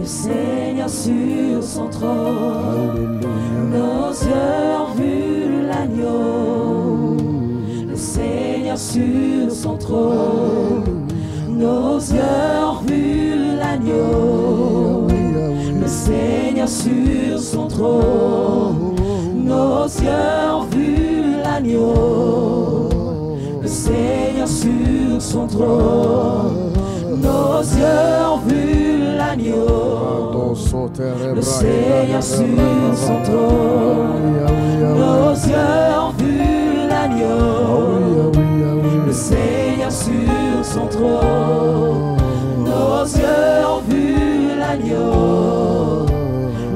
le Seigneur sur son trône. Nos yeux ont vu l'agneau, le Seigneur sur son trône. Nos yeux ont vu l'agneau, le Seigneur sur son trône. Nos yeux ont vu l'agneau, le Seigneur sur son trône. Nos yeux ont vu l'agneau, le Seigneur sur son trône. Nos yeux ont vu l'agneau, le Seigneur sur son trône. Nos yeux ont vu l'agneau,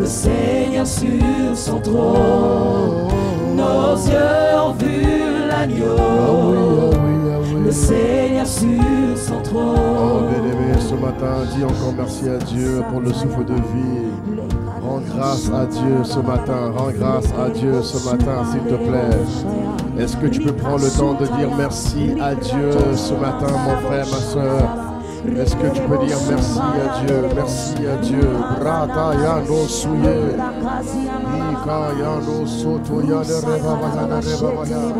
le Seigneur sur son trône. Nos yeux ont vu l'agneau, le Seigneur sur son trône. Oh bien-aimé, ce matin, dis encore merci à Dieu pour le souffle de vie. Rends grâce à Dieu ce matin, rends grâce à Dieu ce matin, s'il te plaît. Est-ce que tu peux prendre le temps de dire merci à Dieu ce matin, mon frère, ma soeur? Est-ce que tu peux dire merci à Dieu? Merci à Dieu. Brata yano suye. Ika yano soto yade reba bayana reba bayana.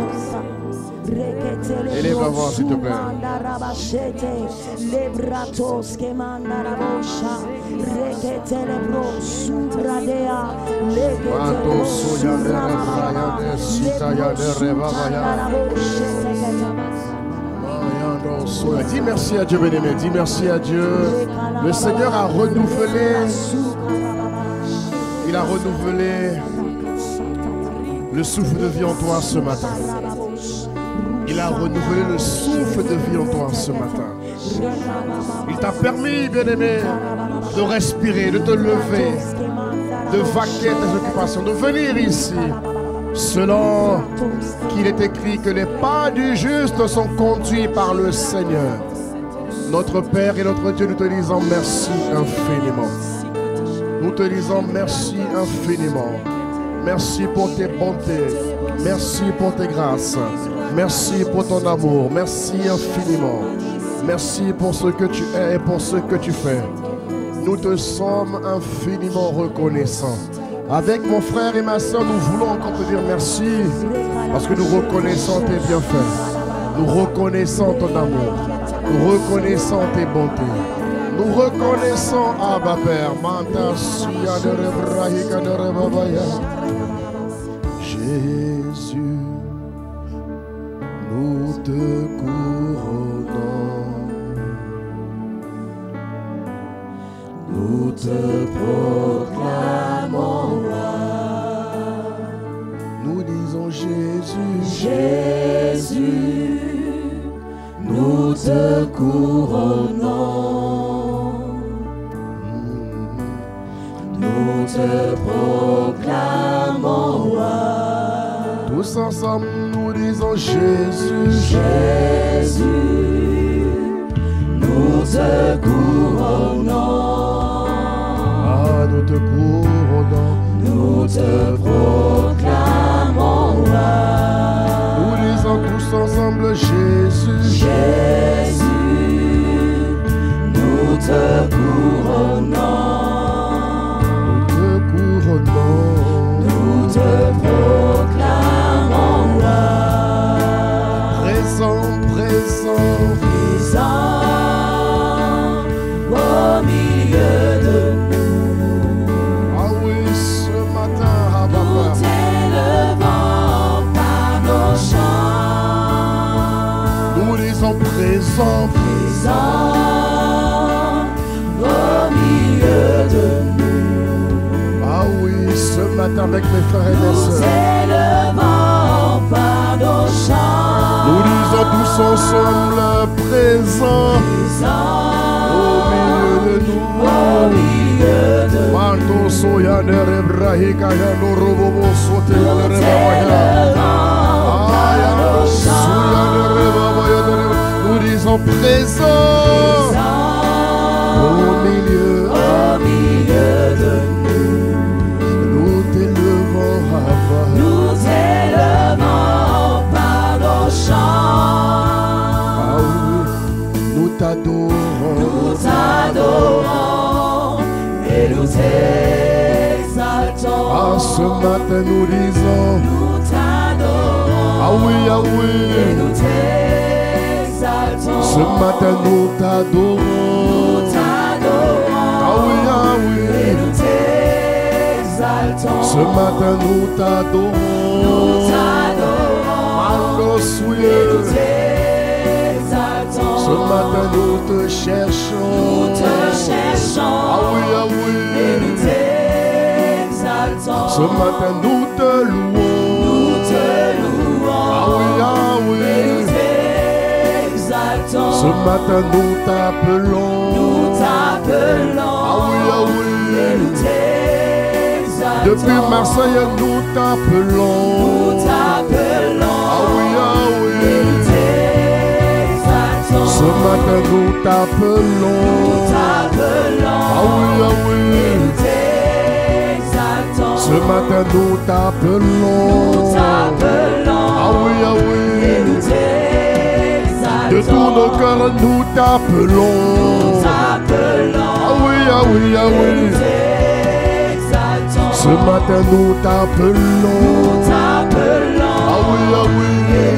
Élève la voix, s'il te plaît. Dis merci à Dieu, bien-aimé. Dis merci à Dieu. Le Seigneur a renouvelé. Il a renouvelé le souffle de vie en toi ce matin. Il a renouvelé le souffle de vie en toi ce matin. Il t'a permis, bien-aimé, de respirer, de te lever, de vaquer tes occupations, de venir ici. Selon qu'il est écrit que les pas du juste sont conduits par le Seigneur. Notre Père et notre Dieu, nous te disons merci infiniment. Nous te disons merci infiniment. Merci pour tes bontés. Merci pour tes grâces. Merci pour ton amour. Merci infiniment. Merci pour ce que tu es et pour ce que tu fais. Nous te sommes infiniment reconnaissants. Avec mon frère et ma soeur, nous voulons encore te dire merci parce que nous reconnaissons tes bienfaits. Nous reconnaissons ton amour. Nous reconnaissons tes bontés. Nous reconnaissons, Abba Père, Jésus, nous te couronnons. Nous te proclamons roi. Nous disons Jésus, Jésus, nous te couronnons. Nous te proclamons roi. Tous ensemble nous disons Jésus, Jésus, nous te couronnons. Nous te couronnons, nous te proclamons roi. Nous disons tous ensemble Jésus, Jésus, nous te couronnons. Nous te couronnons, nous te proclamons roi. Présent, présent, présent au milieu de nous. Présent, présent au milieu de nous. Ah oui, ce matin avec mes frères et mes sœurs, nous élevons par nos chants. Nous disons tous ensemble présent, au milieu de nous. Au milieu de nous. Manto soya nerebrahika ya norobobo sote ya nerebaya. Nous disons présent, au milieu de nous. Nous t'élevons, Abba. Nous élevons par nos chants. Ah oui, nous t'adorons. Nous t'adorons et matin nous disons, nous t'adorons. ah oui, ah oui. Et nous t'exaltons. Ce matin nous t'adorons. Nous t'adorons. Ah oui, ah oui. Et nous t'exaltons. Ce matin nous t'adorons. Nous t'adorons. Allos, oui. Et nous t'exaltons. Ce matin nous te cherchons. Nous te cherchons. Ah oui, ah Et oui. nous t'exaltons. Ce matin nous te louons. Nous te louons. Ah oui, ah oui. Et nous t'exaltons. Ce matin nous t'appelons. Nous t'appelons. Ah oui, ah oui. Et nous t'exaltons. Depuis Marseille nous t'appelons. Nous t'appelons. Ah oui, ah oui. Et nous t'exaltons. Ce matin nous t'appelons. Nous t'appelons. Ah oui, ah oui. Et nous t'exaltons. Ce matin nous t'appelons. Nous t'appelons. Ah oui, ah Et oui. nous t'exaltons. De tous nos cœurs nous t'appelons. Nous t'appelons. Ah oui, ah oui, ah Et nous oui. t'exaltons. Ce matin nous t'appelons. Nous t'appelons. Ah oui, ah Et oui.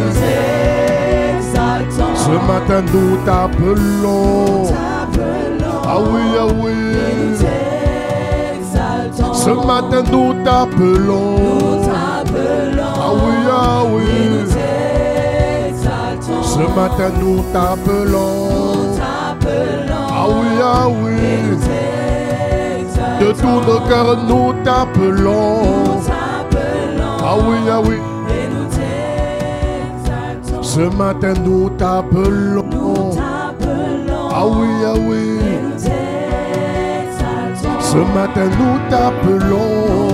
nous t'exaltons. Ce matin nous t'appelons. Ah oui, ah oui. Ce matin nous t'appelons. Ah oui, ah oui. Ce matin nous t'appelons. Ah oui, ah oui. De tous nos cœurs nous t'appelons. Ah oui, ah oui. Ce matin nous t'appelons. Ah oui, ah oui. Ce matin nous t'appelons.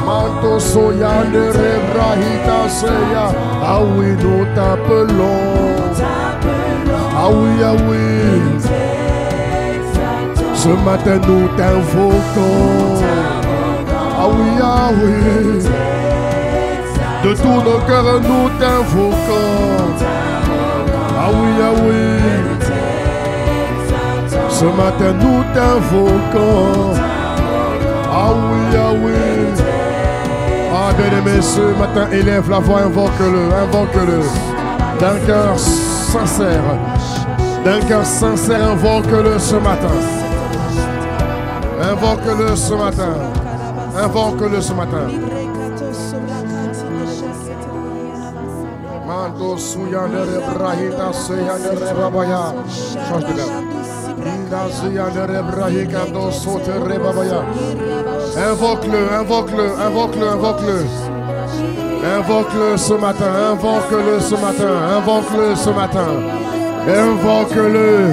Manto soya de rebrahita seya. Ah oui, nous t'appelons. Ah oui, ah oui. Ce matin nous t'invoquons. Ah oui, ah oui. De tous nos cœurs nous t'invoquons. Ah oui, ah oui. Ce matin nous t'invoquons. Ah oui, ah oui. Ah bien-aimé, ce matin élève la voix, invoque-le, invoque-le. D'un cœur sincère. D'un cœur sincère, invoque-le ce matin. Invoque-le ce matin. Invoque-le ce matin. Manto suya de rebrahita seya de rebabaya. Change de verbe. Inda suya de rebrahika do sote rebabaya. Invoque-le, invoque-le, invoque-le, invoque-le. Invoque-le ce matin, invoque-le ce matin, invoque-le ce matin. Invoque-le,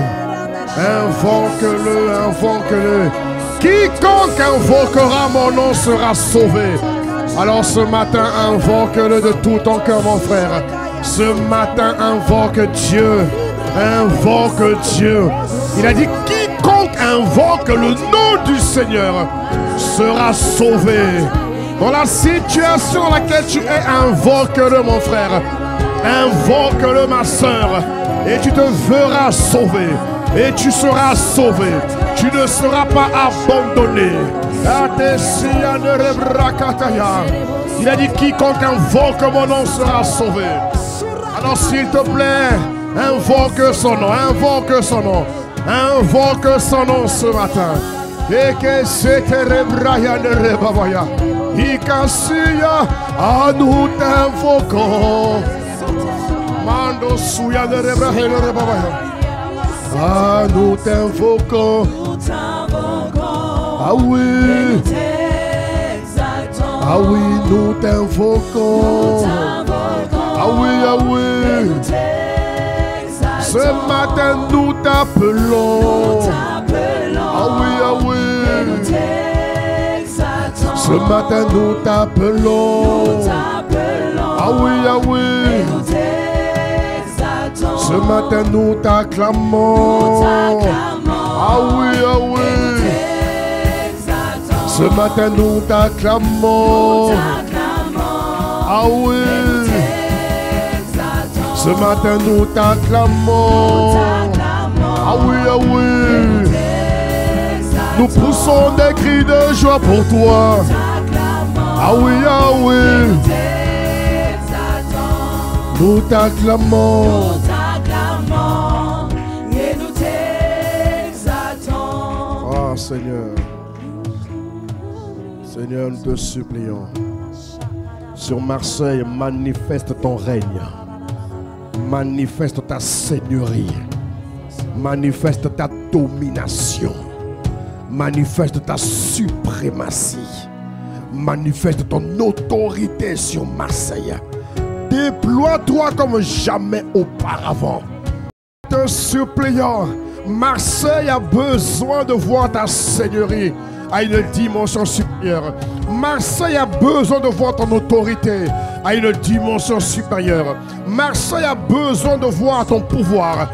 invoque-le, invoque-le. Quiconque invoquera mon nom sera sauvé. Alors ce matin, invoque-le de tout ton cœur, mon frère. Ce matin, invoque Dieu. Invoque Dieu. Il a dit, quiconque invoque le nom du Seigneur sera sauvé. Dans la situation dans laquelle tu es, invoque-le, mon frère. Invoque-le, ma soeur. Et tu te verras sauvé. Et tu seras sauvé. Tu ne seras pas abandonné. Il a dit, quiconque invoque mon nom sera sauvé. Alors s'il te plaît, invoque son nom, invoque son nom, invoque son nom ce matin. Et que c'était Brian de Rebabaya. Ikasuya, à nous t'invoquons. Mando Suya de Rebabaya de Rebabaya. Ah, nous t'invoquons. Ah oui. Ah oui, nous t'invoquons. Ah oui, ah oui. Ce matin, nous t'appelons. Ah oui, ah oui. Ce matin, nous t'appelons. Ah oui, ah oui. Ce matin, nous t'acclamons. Ah oui, ah oui. Ce matin, nous t'acclamons. Ah oui. Ce matin, nous t'acclamons. Ah oui, ah oui. Nous poussons des cris de joie pour toi. Ah oui, ah oui. Nous t'acclamons. Nous t'acclamons et nous t'exaltons. Ah Seigneur. Seigneur, nous te supplions. Sur Marseille, manifeste ton règne. Manifeste ta seigneurie. Manifeste ta domination. Manifeste ta suprématie. Manifeste ton autorité sur Marseille. Déploie-toi comme jamais auparavant. Te supplions, Marseille a besoin de voir ta seigneurie à une dimension supérieure. Marseille a besoin de voir ton autorité à une dimension supérieure. Marseille a besoin de voir ton pouvoir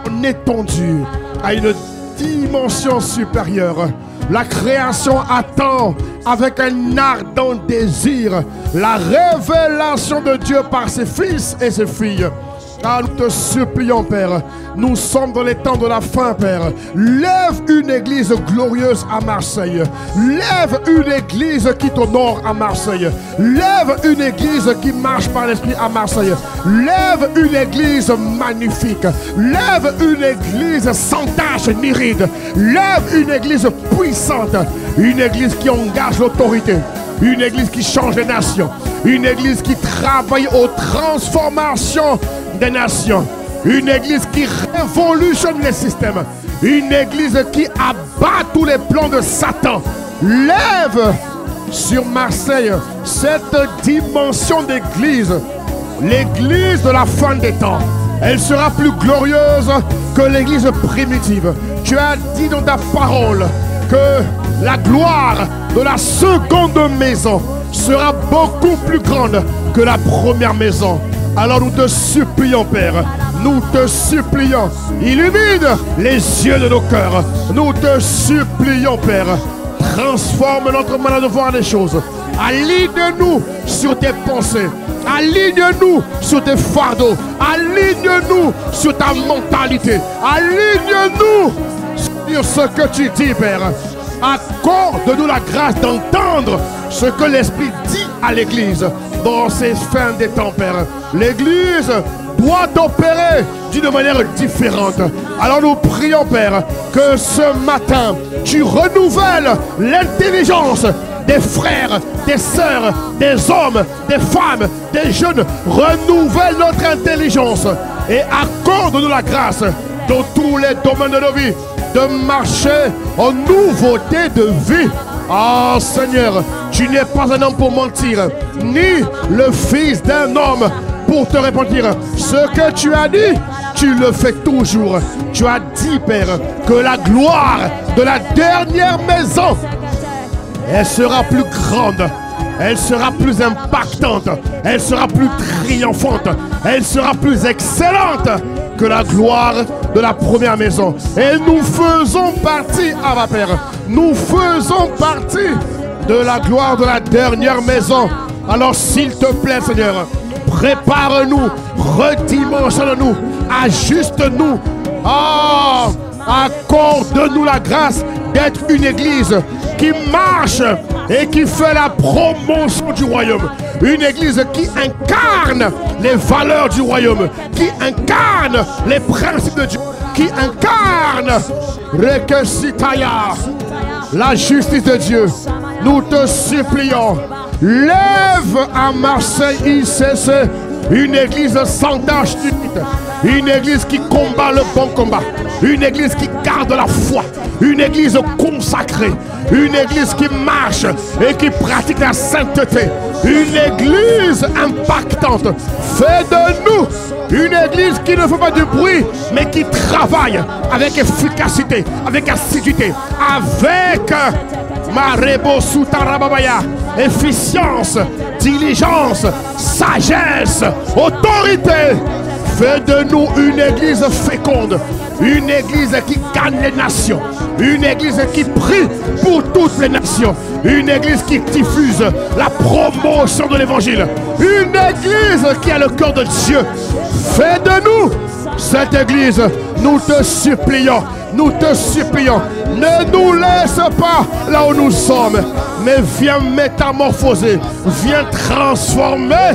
en étendue à une dimension supérieure. La création attend avec un ardent désir la révélation de Dieu par ses fils et ses filles. Ah, nous te supplions, Père. Nous sommes dans les temps de la fin, Père. Lève une église glorieuse à Marseille. Lève une église qui t'honore à Marseille. Lève une église qui marche par l'esprit à Marseille. Lève une église magnifique. Lève une église sans tache ni ride. Lève une église puissante. Une église qui engage l'autorité. Une église qui change les nations. Une église qui travaille aux transformations des nations. Une église qui révolutionne les systèmes. Une église qui abat tous les plans de Satan. Lève sur Marseille cette dimension d'église. L'église de la fin des temps. Elle sera plus glorieuse que l'église primitive. Tu as dit dans ta parole que la gloire de la seconde maison sera beaucoup plus grande que la première maison. Alors nous te supplions, Père, nous te supplions, illumine les yeux de nos cœurs. Nous te supplions, Père, transforme notre manière de voir les choses. Aligne-nous sur tes pensées. Aligne-nous sur tes fardeaux. Aligne-nous sur ta mentalité. Aligne-nous sur ce que tu dis, Père. Accorde-nous la grâce d'entendre ce que l'Esprit dit à l'Église dans ces fins des temps, Père. L'Église doit opérer d'une manière différente. Alors nous prions, Père, que ce matin, tu renouvelles l'intelligence des frères, des sœurs, des hommes, des femmes, des jeunes. Renouvelle notre intelligence et accorde-nous la grâce dans tous les domaines de nos vies de marcher en nouveauté de vie. Ah Seigneur, tu n'es pas un homme pour mentir, ni le fils d'un homme pour te repentir. Ce que tu as dit, tu le fais toujours. Tu as dit, Père, que la gloire de la dernière maison, elle sera plus grande, elle sera plus impactante, elle sera plus triomphante, elle sera plus excellente que la gloire de la première maison. Et nous faisons partie, Abba Père, nous faisons partie de la gloire de la dernière maison. Alors s'il te plaît, Seigneur, prépare-nous, redimensionne-nous, ajuste-nous. Ah, accorde-nous la grâce d'être une église qui marche et qui fait la promotion du royaume. Une église qui incarne les valeurs du royaume, qui incarne les principes de Dieu, qui incarne la justice de Dieu. Nous te supplions, lève à Marseille ICC une église sans tache limite, une église qui combat le bon combat, une église qui garde la foi, une église consacrée, une église qui marche et qui pratique la sainteté, une église impactante. Fais de nous une église qui ne fait pas du bruit, mais qui travaille avec efficacité, avec assiduité, avec Marebo Soutarababaya, efficience, diligence, sagesse, autorité. Fais de nous une église féconde, une église qui gagne les nations, une église qui prie pour toutes les nations, une église qui diffuse la promotion de l'évangile, une église qui a le cœur de Dieu. Fais de nous cette église, nous te supplions, ne nous laisse pas là où nous sommes, mais viens métamorphoser, viens transformer,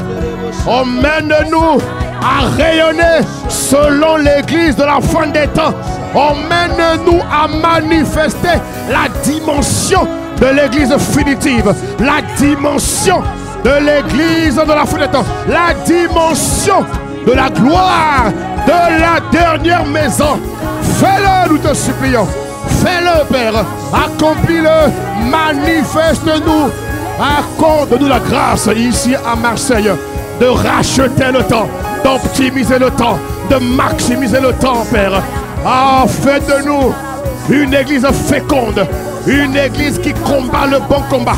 emmène-nous à rayonner selon l'église de la fin des temps, emmène-nous à manifester la dimension de l'église finitive, la dimension de l'église de la fin des temps, la dimension de la gloire de la dernière maison. Fais-le, nous te supplions. Fais-le, Père. Accomplis-le. Manifeste-nous. Accorde-nous la grâce ici à Marseille de racheter le temps, d'optimiser le temps, de maximiser le temps, Père. Ah, fais de nous une église féconde, une église qui combat le bon combat,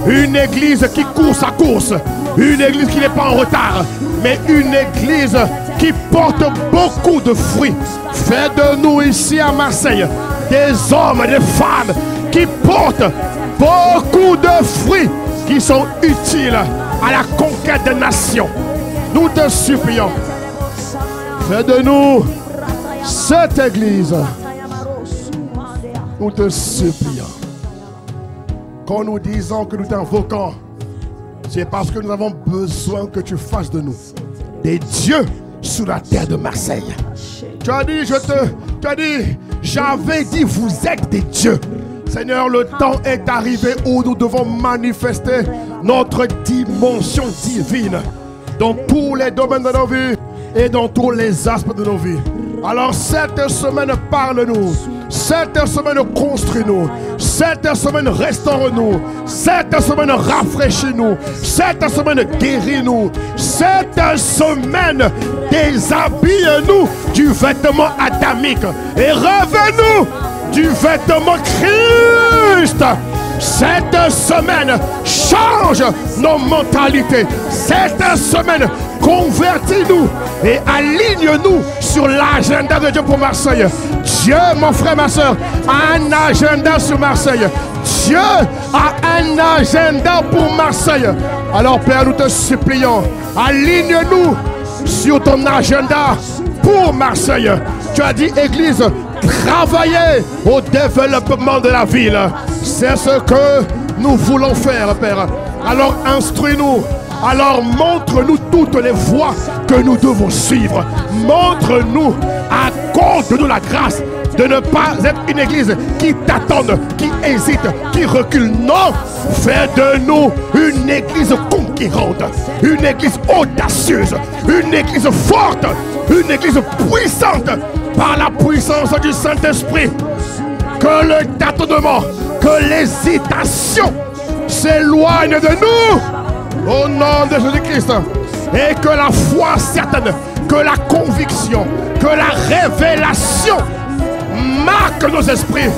une église qui court sa course, une église qui n'est pas en retard, mais une église qui porte beaucoup de fruits. Fais de nous ici à Marseille des hommes et des femmes qui portent beaucoup de fruits qui sont utiles à la conquête des nations. Nous te supplions. Fais de nous cette église. Nous te supplions. Quand nous disons que nous t'invoquons, c'est parce que nous avons besoin que tu fasses de nous des dieux sur la terre de Marseille. Tu as dit, j'avais dit, vous êtes des dieux. Seigneur, le temps est arrivé où nous devons manifester notre dimension divine dans tous les domaines de nos vies et dans tous les aspects de nos vies. Alors cette semaine, parle-nous. Cette semaine, construis-nous. Cette semaine, restaure-nous. Cette semaine, rafraîchis-nous. Cette semaine, guéris-nous. Cette semaine, déshabille-nous du vêtement adamique et revêt-nous du vêtement Christ. Cette semaine, change nos mentalités. Cette semaine, convertis-nous et aligne-nous sur l'agenda de Dieu pour Marseille. Dieu, mon frère, ma soeur, a un agenda sur Marseille. Dieu a un agenda pour Marseille. Alors, Père, nous te supplions, aligne-nous sur ton agenda pour Marseille. Tu as dit, Église, travailler au développement de la ville. C'est ce que nous voulons faire, Père. Alors instruis-nous. Alors montre-nous toutes les voies que nous devons suivre. Montre-nous, accorde-nous la grâce de ne pas être une église qui t'attende, qui hésite, qui recule. Non, fais de nous une église conquérante, une église audacieuse, une église forte, une église puissante par la puissance du Saint-Esprit. Que le tâtonnement, que l'hésitation s'éloignent de nous au nom de Jésus-Christ, et que la foi certaine, que la conviction, que la révélation marque nos esprits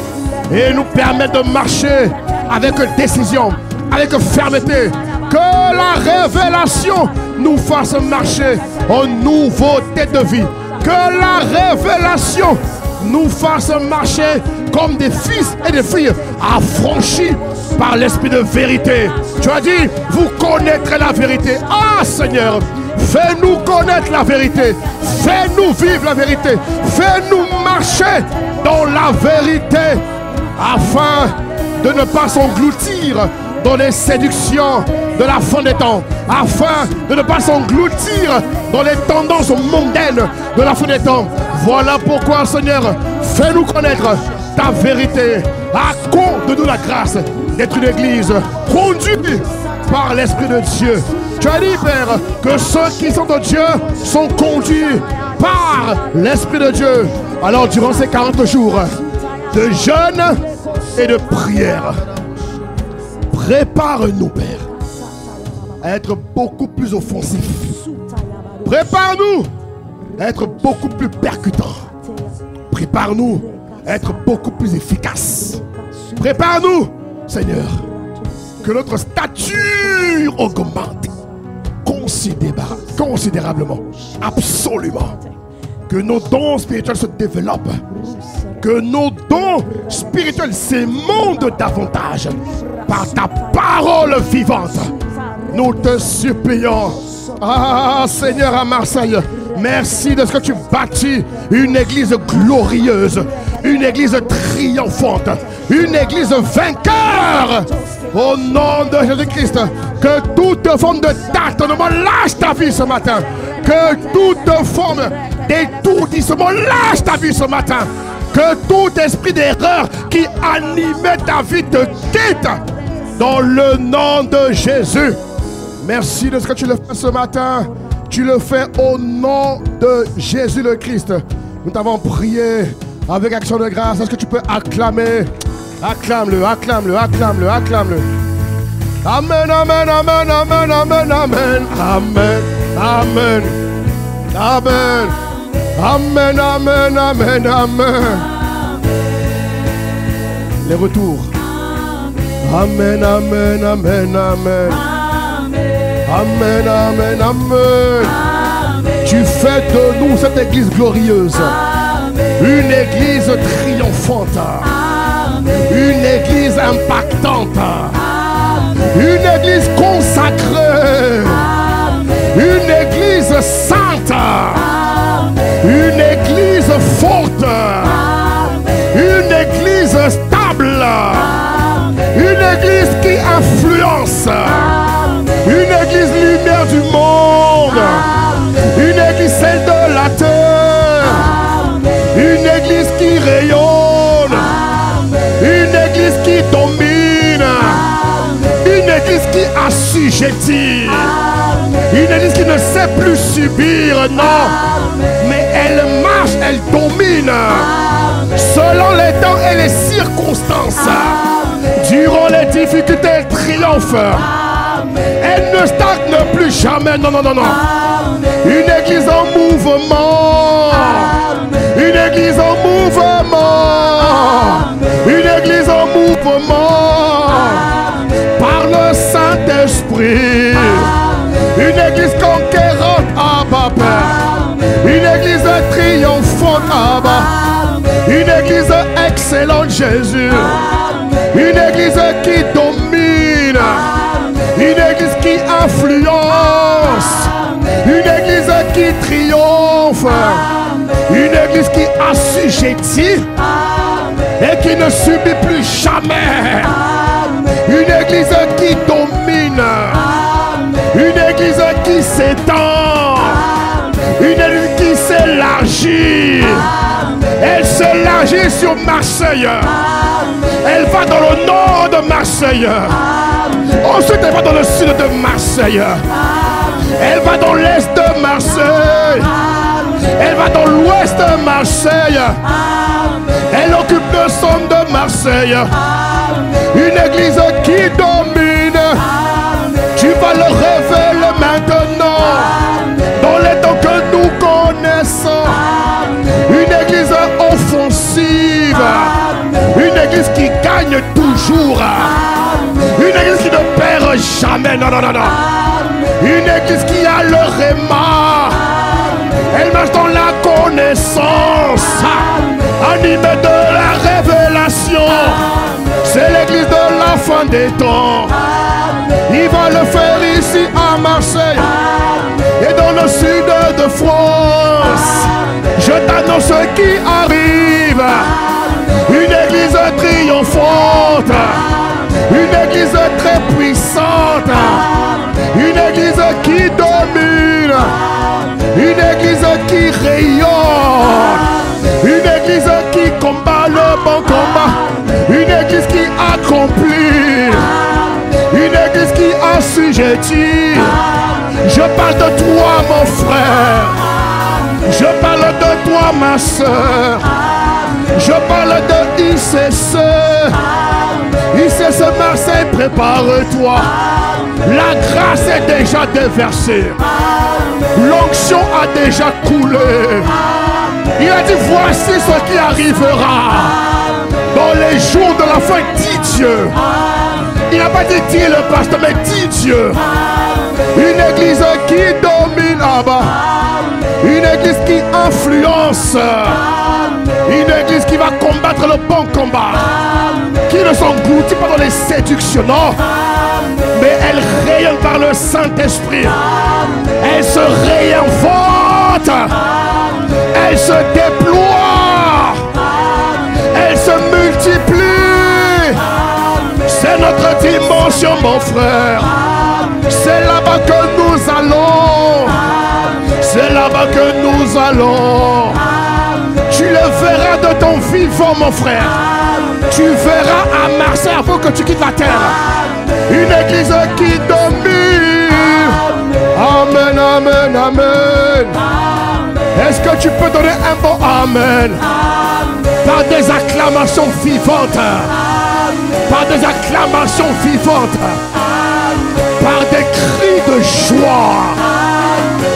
et nous permet de marcher avec décision, avec fermeté. Que la révélation nous fasse marcher en nouveauté de vie. Que la révélation nous fasse marcher comme des fils et des filles affranchis par l'esprit de vérité. Tu as dit, vous connaîtrez la vérité. Ah Seigneur, fais-nous connaître la vérité. Fais-nous vivre la vérité. Fais-nous marcher dans la vérité afin de ne pas s'engloutir dans les séductions de la fin des temps, afin de ne pas s'engloutir dans les tendances mondaines de la fin des temps. Voilà pourquoi, Seigneur, fais-nous connaître ta vérité. Accorde-nous la grâce d'être une église conduite par l'Esprit de Dieu. Tu as dit, Père, que ceux qui sont de Dieu sont conduits par l'Esprit de Dieu. Alors, durant ces 40 jours de jeûne et de prière, prépare-nous, Père, à être beaucoup plus offensifs. Prépare-nous à être beaucoup plus percutants. Prépare-nous à être beaucoup plus efficaces. Prépare-nous, Seigneur, que notre stature augmente considérablement, absolument. Que nos dons spirituels se développent. Que nos dons spirituels s'émondent davantage par ta parole vivante. Nous te supplions. Ah Seigneur, à Marseille, Merci de ce que tu bâtis une église glorieuse, une église triomphante, une église vainqueur. Au nom de Jésus-Christ, que toute forme de tâtonnement lâche ta vie ce matin. Que toute forme d'étourdissement lâche ta vie ce matin. Que tout esprit d'erreur qui animait ta vie te quitte. Dans le nom de Jésus. Merci de ce que tu le fais ce matin. Tu le fais au nom de Jésus le Christ. Nous t'avons prié avec action de grâce. Est-ce que tu peux acclamer? Acclame-le, acclame-le, acclame-le, acclame-le. Amen, amen, amen, amen, amen, amen, amen, amen, amen, amen, amen, amen, amen. Les retours. Amen, amen, amen, amen. Amen, amen, amen. Tu fais de nous cette église glorieuse. Une église triomphante. Une église impactante. Une église consacrée. Une église sainte. Une église forte. Une église stable. Une église qui influence. Une église lumière du monde. Une église celle de la terre. Une église qui rayonne. Une église qui domine. Une église qui assujettit. Une église qui ne sait plus subir, non. Mais elle marche, elle domine. Selon les temps et les circonstances. Durant les difficultés, elle triomphe. Elle ne stagne plus jamais. Non, non, non, non. Une église en mouvement. Une église en mouvement. Une église en mouvement. Par le Saint-Esprit. Une église conquérante. Abba Père. Une église triomphante. Abba. Une église excellente Jésus. Une église qui domine. Une église qui influence. Une église qui triomphe. Une église qui assujettit et qui ne subit plus jamais. Une église qui domine. Une église qui s'étend. Une église qui s'élargit. Elle s'élargit sur Marseille. Elle va dans le nord de Marseille. Ensuite, elle va dans le sud de Marseille. Elle va dans l'est de Marseille. Elle va dans l'ouest de Marseille. Elle occupe le centre de Marseille. Une église qui domine. Tu vas le révéler maintenant. Dans les temps que nous connaissons. Une église offensive. Une église qui gagne toujours. Une église qui ne perd jamais. Non, non, non, non. Une église qui a le réma. Elle marche dans la connaissance. Animée de la révélation. C'est l'église de la fin des temps. Il va le faire ici à Marseille. Et dans le sud de France. Je t'annonce ce qui arrive. Une église triomphante. Une église très puissante. Une église qui domine. Une église qui rayonne. Une église qui combat le bon combat. Une église qui accomplit. Une église qui assujettit. Je parle de toi mon frère. Je parle de toi ma soeur. Je parle de ICC. ICC Marseille, prépare-toi. La grâce est déjà déversée. L'onction a déjà coulé. Il a dit voici ce qui arrivera dans les jours de la fin, dit Dieu. Il n'a pas dit le pasteur, mais dit Dieu. Une église qui domine là-bas. Une église qui influence. Une église qui va combattre le bon combat. Qui ne s'engloutit pas dans les séductions, non. Mais elle rayonne par le Saint-Esprit. Elle se réinvente. vivante. Elle se déploie. Elle se multiplie. C'est notre dimension, mon frère. C'est là-bas que nous allons. C'est là-bas que nous allons. Tu le verras de ton vivant, mon frère. Tu verras à Marseille avant que tu quittes la terre. Une église qui domine. Amen, amen, amen. Est-ce que tu peux donner un bon amen? Par des acclamations vivantes. Par des acclamations vivantes. Par des cris de joie.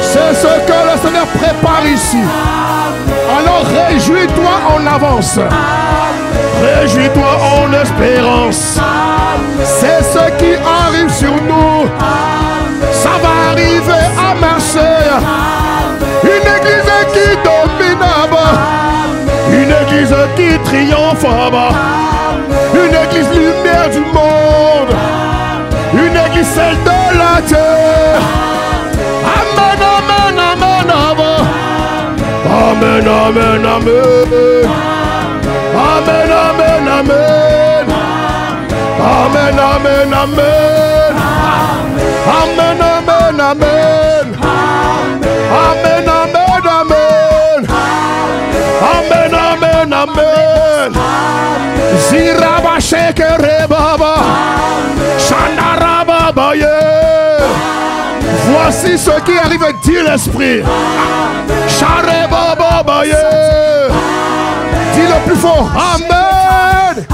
C'est ce que le Seigneur prépare ici. Alors réjouis-toi en avance. Réjouis-toi en espérance. C'est ce qui arrive sur nous. Ça va arriver à Marseille. Une église qui domine là-bas. Une église qui triomphe là-bas. Une église lumière du monde. Une église celle de la terre. Amen, amen, amen, amen. Amen, amen, amen. Amen, amen, amen. Amen, amen, amen. Amen, amen, amen. Amen, amen, amen. Amen, amen, amen. Ziraba shekere baba. Shandaraba baye. Voici ce qui arrive, dit l'Esprit. Share baba baye. Dis le plus fort. Amen.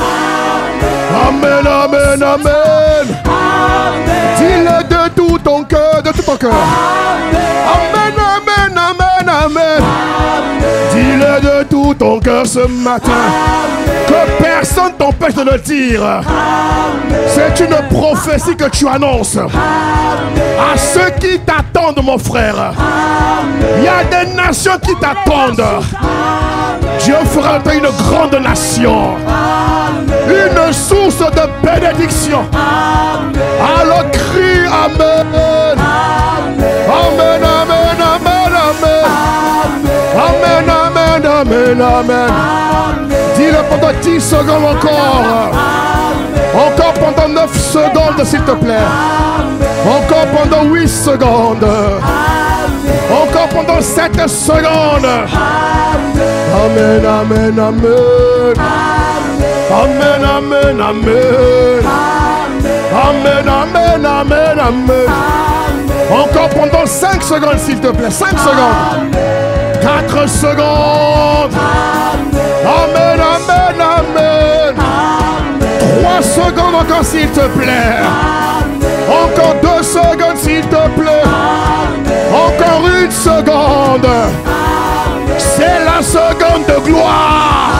Amen, amen, amen. Dis-le de tout ton cœur, de tout ton cœur. Amen, amen, amen, amen. Dis-le de tout ton cœur ce matin. Que personne t'empêche de le dire. C'est une prophétie que tu annonces. À ceux qui t'attendent, mon frère. Il y a des nations qui t'attendent. Dieu fera de toi une grande nation. Une source de bénédiction. Alors crie Amen. Amen, amen, amen, amen. Amen, amen, amen, amen. Dis-le pendant 10 secondes encore. Encore pendant 9 secondes, s'il te plaît. Encore pendant 8 secondes. Encore pendant 7 secondes. Amen, amen, amen. Amen, amen, amen. Amen, amen, amen, amen. Encore pendant 5 secondes, s'il te plaît. 5 secondes. 4 secondes. Amen, amen, amen. 3 secondes encore, s'il te plaît. Encore 2 secondes, s'il te plaît. Encore 1 seconde. C'est la seconde de gloire.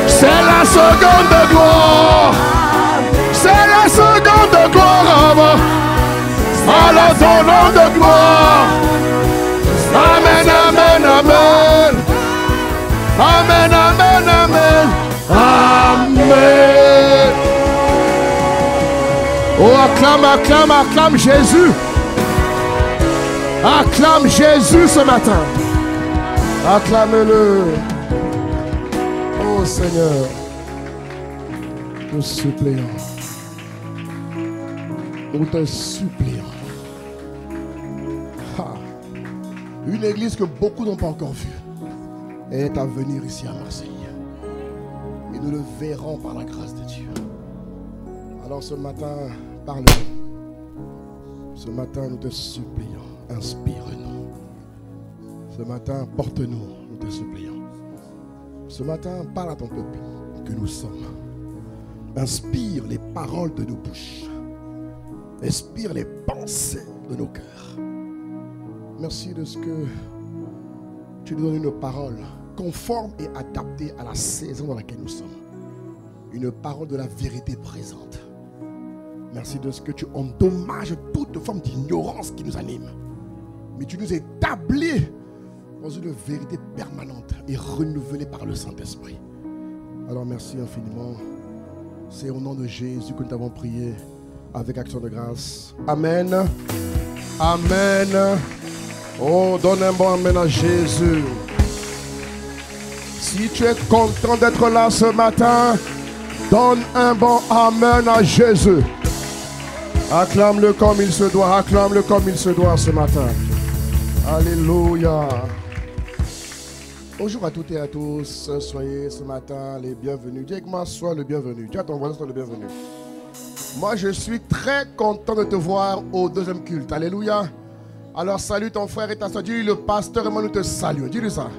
C'est la seconde de gloire. C'est la seconde de gloire. Alors ton nom de gloire. Amen, amen, amen. Amen, amen, amen. Amen. Oh, acclame, acclame, acclame Jésus. Acclame Jésus ce matin. Acclame-le. Oh Seigneur, nous supplions. Nous te supplions. Une église que beaucoup n'ont pas encore vue est à venir ici à Marseille. Et nous le verrons par la grâce de Dieu. Alors ce matin, parle-nous. Ce matin, nous te supplions. Inspire-nous. Ce matin, porte-nous. Nous te supplions. Ce matin, parle à ton peuple que nous sommes. Inspire les paroles de nos bouches. Inspire les pensées de nos cœurs. Merci de ce que tu nous donnes une parole conforme et adaptée à la saison dans laquelle nous sommes. Une parole de la vérité présente. Merci de ce que tu endommages toute forme d'ignorance qui nous anime. Mais tu nous établis dans une vérité permanente et renouvelée par le Saint-Esprit. Alors merci infiniment. C'est au nom de Jésus que nous t'avons prié avec action de grâce. Amen. Amen. Oh, donne un bon amen à Jésus. Si tu es content d'être là ce matin, donne un bon amen à Jésus. Acclame-le comme il se doit, acclame-le comme il se doit ce matin. Alléluia. Bonjour à toutes et à tous, soyez ce matin les bienvenus. Dis avec moi, sois le bienvenu. Dis à ton voisin, sois le bienvenu. Moi, je suis très content de te voir au deuxième culte. Alléluia. Alors, salue ton frère et ta soeur. Dis-lui, le pasteur et moi, nous te saluons. Dis-lui ça.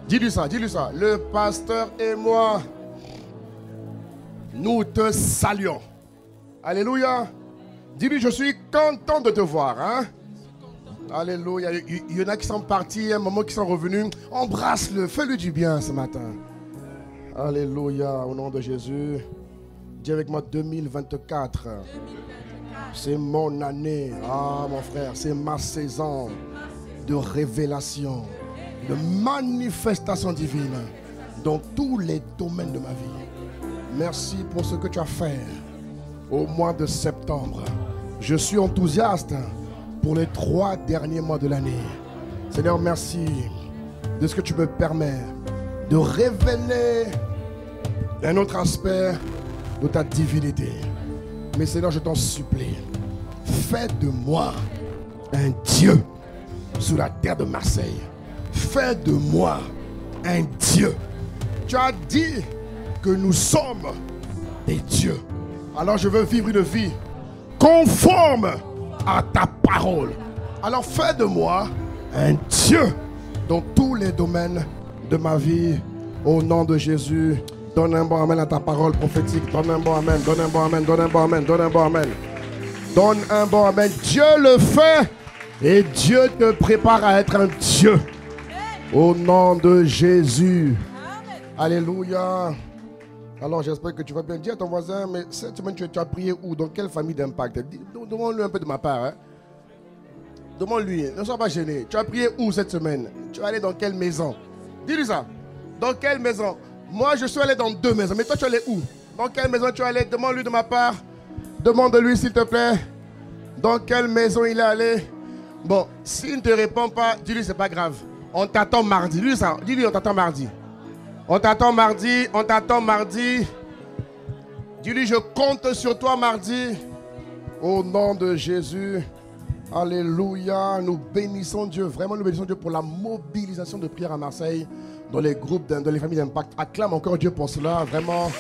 Dis-lui ça, dis-lui ça. Le pasteur et moi, nous te saluons. Alléluia. Dis-lui, je suis content de te voir. Hein? Alléluia. Il y en a qui sont partis, un moment qui sont revenus. Embrasse-le, fais-lui du bien ce matin. Alléluia, au nom de Jésus. Dis avec moi 2024. C'est mon année. Ah, mon frère, c'est ma saison de révélation, de manifestation divine dans tous les domaines de ma vie. Merci pour ce que tu as fait au mois de septembre. Je suis enthousiaste pour les 3 derniers mois de l'année. Seigneur, merci de ce que tu me permets de révéler un autre aspect de ta divinité. Mais Seigneur, je t'en supplie, fais de moi un Dieu sous la terre de Marseille. Fais de moi un Dieu. Tu as dit que nous sommes des dieux. Alors je veux vivre une vie conforme à ta parole. Alors fais de moi un Dieu dans tous les domaines de ma vie. Au nom de Jésus, donne un bon amen à ta parole prophétique. Donne un bon amen, donne un bon amen, donne un bon amen, donne un bon amen. Donne un bon amen. Dieu le fait et Dieu te prépare à être un Dieu. Au nom de Jésus. Alléluia. Alors j'espère que tu vas bien dire à ton voisin, mais cette semaine tu as prié où? Dans quelle famille d'impact? Demande-lui un peu de ma part. Hein? Demande-lui, ne sois pas gêné. Tu as prié où cette semaine? Tu es allé dans quelle maison? Dis-lui ça. Dans quelle maison? Moi je suis allé dans 2 maisons, mais toi tu es allé où? Dans quelle maison tu es allé? Demande-lui de ma part. Demande-lui s'il te plaît. Dans quelle maison il est allé? Bon, s'il ne te répond pas, dis-lui c'est pas grave. On t'attend mardi. Dis-lui ça. Dis-lui on t'attend mardi. On t'attend mardi, on t'attend mardi. Dis-lui, je compte sur toi mardi. Au nom de Jésus. Alléluia. Nous bénissons Dieu. Vraiment, nous bénissons Dieu pour la mobilisation de prière à Marseille. Dans les groupes, dans les familles d'impact. Acclame encore Dieu pour cela. Vraiment.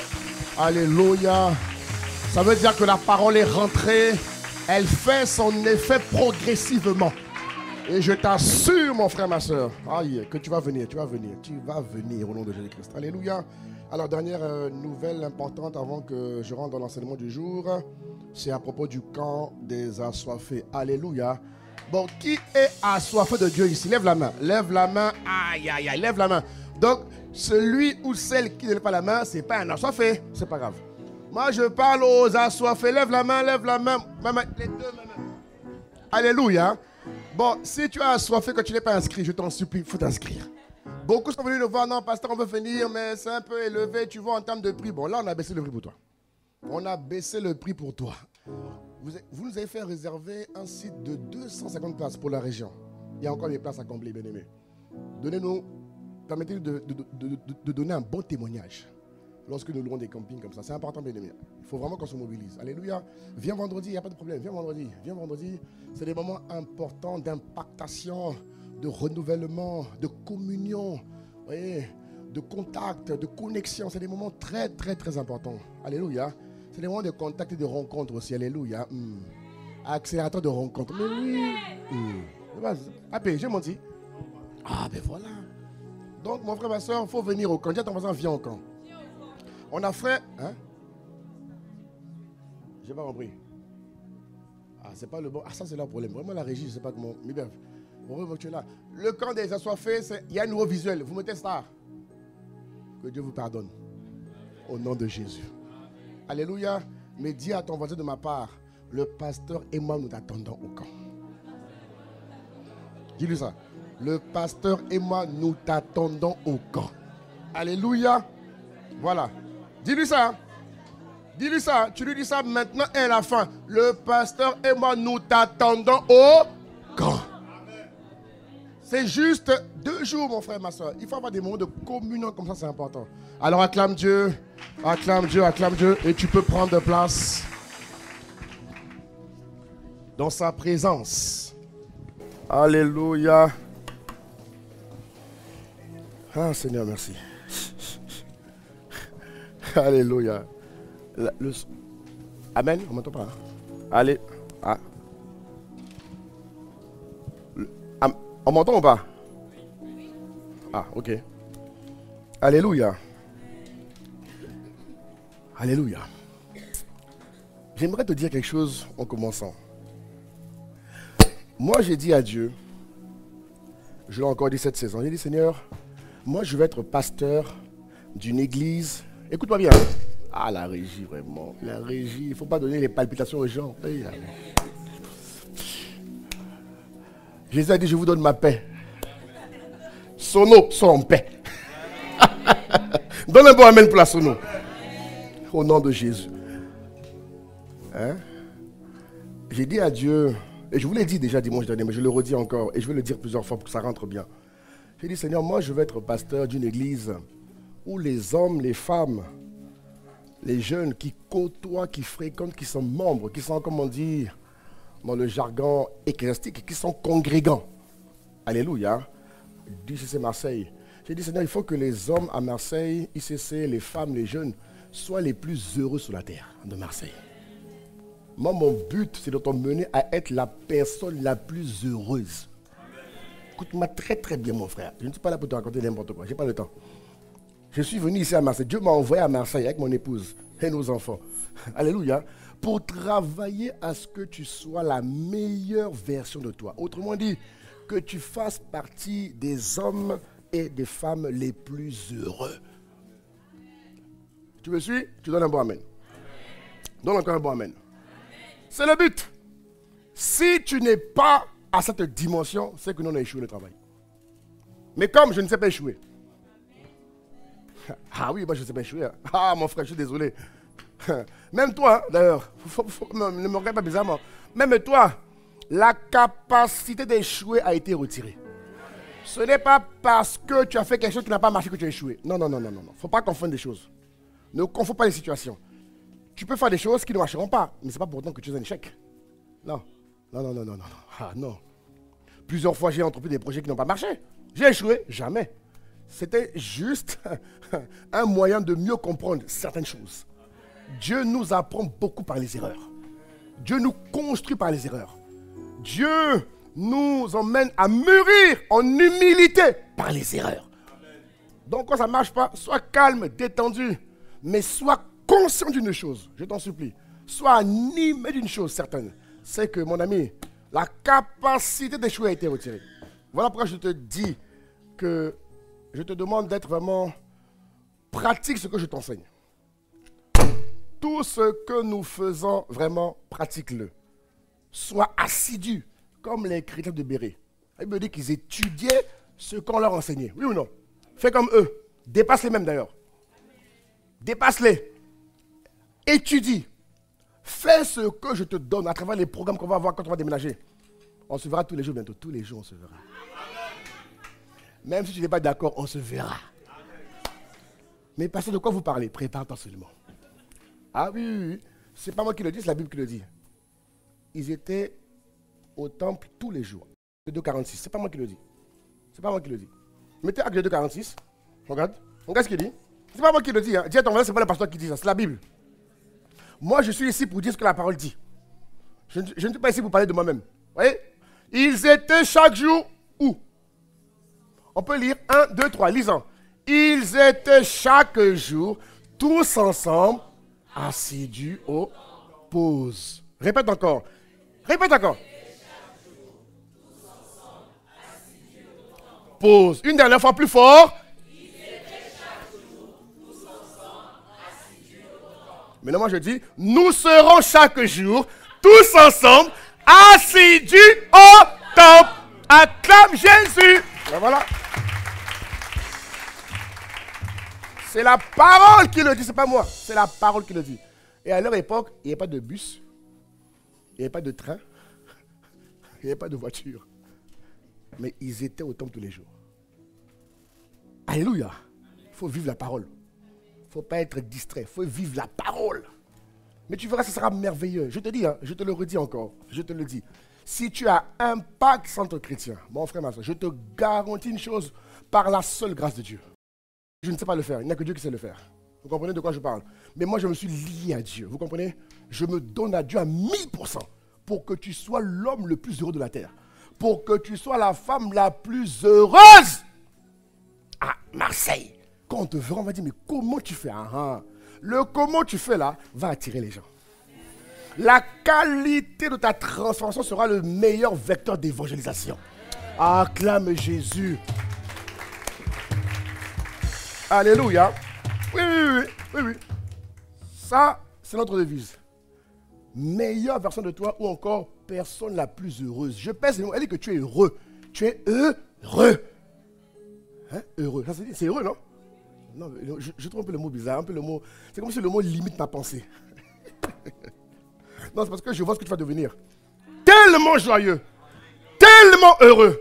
Alléluia. Ça veut dire que la parole est rentrée. Elle fait son effet progressivement. Et je t'assure, mon frère, ma soeur, que tu vas venir, tu vas venir au nom de Jésus-Christ. Alléluia. Alors, dernière nouvelle importante avant que je rentre dans l'enseignement du jour, c'est à propos du camp des assoiffés. Alléluia. Bon, qui est assoiffé de Dieu ici? Lève la main. Lève la main. Aïe, aïe, aïe. Lève la main. Donc, celui ou celle qui ne lève pas la main, ce n'est pas un assoiffé. C'est pas grave. Moi, je parle aux assoiffés. Lève la main, lève la main. Les deux mains. Alléluia. Bon, si tu as assoiffé que tu n'es pas inscrit, je t'en supplie, il faut t'inscrire. Beaucoup sont venus nous voir, non, pasteur, on veut venir, mais c'est un peu élevé, tu vois, en termes de prix. Bon, là, on a baissé le prix pour toi. On a baissé le prix pour toi. Vous nous avez fait réserver un site de 250 places pour la région. Il y a encore des places à combler, bien aimés. Donnez-nous, permettez-nous de donner un bon témoignage lorsque nous louons des campings comme ça. C'est important, bien aimé. Il faut vraiment qu'on se mobilise. Alléluia. Viens vendredi, il n'y a pas de problème. Viens vendredi. Viens vendredi. C'est des moments importants d'impactation, de renouvellement, de communion, vous voyez, de contact, de connexion. C'est des moments très, très, très importants. Alléluia. C'est des moments de contact et de rencontre aussi. Alléluia. Accélérateur de rencontre. Mais oui. Appelez, j'ai menti. Ah, ben voilà. Donc, mon frère, ma soeur, il faut venir au camp. Dis à ton voisin, viens au camp. On a fait. Hein? J'ai pas compris. Ah, c'est pas le bon. Ah, ça, c'est le problème. Vraiment, la régie, je sais pas comment. Mais bref, tu es là. Le camp des assoiffés, il y a un nouveau visuel. Vous mettez ça. Que Dieu vous pardonne. Au nom de Jésus. Alléluia. Mais dis à ton voisin de ma part, le pasteur et moi, nous t'attendons au camp. Dis-lui ça. Le pasteur et moi, nous t'attendons au camp. Alléluia. Voilà. Dis-lui ça. Dis-lui ça. Tu lui dis ça maintenant et à la fin. Le pasteur et moi, nous t'attendons au camp. C'est juste 2 jours, mon frère, ma soeur. Il faut avoir des moments de communion comme ça, c'est important. Alors acclame Dieu, acclame Dieu, acclame Dieu. Et tu peux prendre place dans sa présence. Alléluia. Ah Seigneur, merci. Alléluia. Amen, on m'entend pas. Hein? Allez. Ah. On m'entend ou pas? Ah, ok. Alléluia. Alléluia. J'aimerais te dire quelque chose en commençant. Moi, j'ai dit à Dieu, je l'ai encore dit cette saison, j'ai dit, Seigneur, moi, je vais être pasteur d'une église. Écoute-moi bien. Ah, la régie, vraiment. La régie, il ne faut pas donner les palpitations aux gens. Jésus a dit, je vous donne ma paix. Sono, sois en paix. Donne un bon amen pour la sono. Au nom de Jésus. Hein? J'ai dit à Dieu, et je vous l'ai dit déjà dimanche dernier, mais je le redis encore, et je vais le dire plusieurs fois pour que ça rentre bien. J'ai dit, Seigneur, moi je veux être pasteur d'une église où les hommes, les femmes, les jeunes qui côtoient, qui fréquentent, qui sont membres, qui sont, comme on dit dans le jargon ecclésiastique, qui sont congrégants. Alléluia. d'ICC Marseille. J'ai dit, Seigneur, il faut que les hommes à Marseille, ICC, les femmes, les jeunes, soient les plus heureux sur la terre de Marseille. Moi, mon but, c'est de t'emmener à être la personne la plus heureuse. Écoute-moi très très bien, mon frère. Je ne suis pas là pour te raconter n'importe quoi. Je n'ai pas le temps. Je suis venu ici à Marseille. Dieu m'a envoyé à Marseille avec mon épouse et nos enfants. Alléluia. Pour travailler à ce que tu sois la meilleure version de toi. Autrement dit, que tu fasses partie des hommes et des femmes les plus heureux. Tu me suis? Tu donnes un bon amen. Donne encore un bon amen. C'est le but. Si tu n'es pas à cette dimension, c'est que nous on a échoué le travail. Mais comme je ne sais pas échouer. Ah oui, moi je ne sais pas échouer. Ah mon frère, je suis désolé. Même toi, d'ailleurs, ne me regarde pas bizarrement. Même toi, la capacité d'échouer a été retirée. Ce n'est pas parce que tu as fait quelque chose qui n'a pas marché que tu as échoué. Non, non, non, non, non. Il ne faut pas confondre des choses. Ne confonds pas les situations. Tu peux faire des choses qui ne marcheront pas, mais ce n'est pas pour autant que tu es un échec. Non. Non, non, non, non, non. Ah non. Plusieurs fois, j'ai entrepris des projets qui n'ont pas marché. J'ai échoué? Jamais. C'était juste un moyen de mieux comprendre certaines choses. Dieu nous apprend beaucoup par les erreurs. Dieu nous construit par les erreurs. Dieu nous emmène à mûrir en humilité par les erreurs. Donc quand ça ne marche pas, sois calme, détendu, mais sois conscient d'une chose, je t'en supplie. Sois animé d'une chose certaine. C'est que, mon ami, la capacité d'échouer a été retirée. Voilà pourquoi je te dis que je te demande d'être vraiment pratique ce que je t'enseigne. Tout ce que nous faisons, vraiment, pratique-le. Sois assidu, comme les chrétiens de Béret. Il me dit qu'ils étudiaient ce qu'on leur enseignait. Oui ou non? Fais comme eux. Dépasse-les même d'ailleurs. Dépasse-les. Étudie. Fais ce que je te donne à travers les programmes qu'on va avoir quand on va déménager. On se verra tous les jours bientôt. Tous les jours, on se verra. Même si tu n'es pas d'accord, on se verra. Mais pasteur, de quoi vous parlez? Prépare-toi seulement. Ah oui, oui, oui. C'est pas moi qui le dis, c'est la Bible qui le dit. Ils étaient au temple tous les jours. Acte 2,46. C'est pas moi qui le dis. C'est pas moi qui le dis. Mettez Acte 2,46. Regarde. Regarde ce qu'il dit. C'est pas moi qui le dis. Hein. Dis à ton voisin, c'est pas le pasteur qui dit ça. C'est la Bible. Moi, je suis ici pour dire ce que la parole dit. Je ne suis pas ici pour parler de moi-même. Vous voyez? Ils étaient chaque jour où? On peut lire 1, 2, 3. Lisons. Ils étaient chaque jour tous ensemble assidus aux pauses. Répète encore. Répète encore. Pause. Une dernière fois plus fort. Maintenant, moi je dis, nous serons chaque jour tous ensemble assidus au temple. Acclame Jésus. Ben voilà. C'est la parole qui le dit, c'est pas moi. C'est la parole qui le dit. Et à leur époque, il n'y avait pas de bus, il n'y avait pas de train, il n'y avait pas de voiture. mais ils étaient au temple tous les jours. Alléluia. Il faut vivre la parole. Il ne faut pas être distrait. Il faut vivre la parole. Mais tu verras, ce sera merveilleux. Je te dis, je te le redis encore. Je te le dis. Si tu as un pacte centre chrétien, mon frère, ma soeur, je te garantis une chose par la seule grâce de Dieu. Je ne sais pas le faire. Il n'y a que Dieu qui sait le faire. Vous comprenez de quoi je parle? Mais moi, je me suis lié à Dieu. Vous comprenez? Je me donne à Dieu à 1000% pour que tu sois l'homme le plus heureux de la terre. Pour que tu sois la femme la plus heureuse à Marseille. Quand on te verra, on va dire, mais comment tu fais? Le comment tu fais là va attirer les gens. La qualité de ta transformation sera le meilleur vecteur d'évangélisation. Acclame Jésus. Alléluia. Oui. Ça, c'est notre devise. Meilleure version de toi ou encore personne la plus heureuse. Je pèse les mots. Elle dit que tu es heureux. Tu es heureux. Hein? Heureux. C'est heureux, non? Non, je trouve un peu le mot bizarre. C'est comme si le mot limite ma pensée. Non, c'est parce que je vois ce que tu vas devenir. Tellement joyeux. Tellement heureux.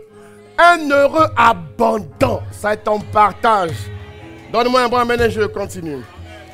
Un heureux abondant. Ça est ton partage. Donne-moi un bon amen et je continue.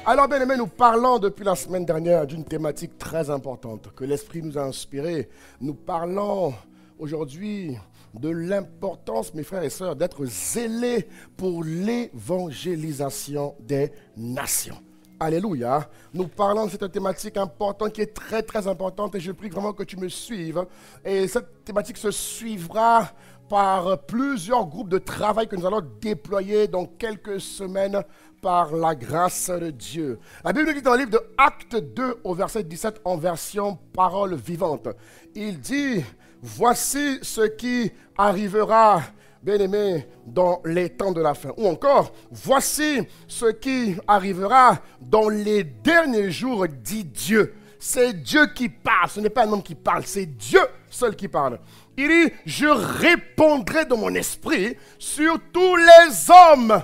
Alors, bien aimé, nous parlons depuis la semaine dernière d'une thématique très importante que l'Esprit nous a inspiré. Nous parlons aujourd'hui de l'importance, mes frères et sœurs, d'être zélés pour l'évangélisation des nations. Alléluia. Nous parlons de cette thématique importante qui est très très importante et je prie vraiment que tu me suives. Et cette thématique se suivra par plusieurs groupes de travail que nous allons déployer dans quelques semaines par la grâce de Dieu. La Bible nous dit dans le livre de Actes 2 au verset 17 en version parole vivante. Il dit, voici ce qui arrivera, bien-aimés, dans les temps de la fin. Ou encore, voici ce qui arrivera dans les derniers jours, dit Dieu. C'est Dieu qui parle, ce n'est pas un homme qui parle, c'est Dieu seul qui parle. Il dit, je répondrai de mon esprit sur tous les hommes.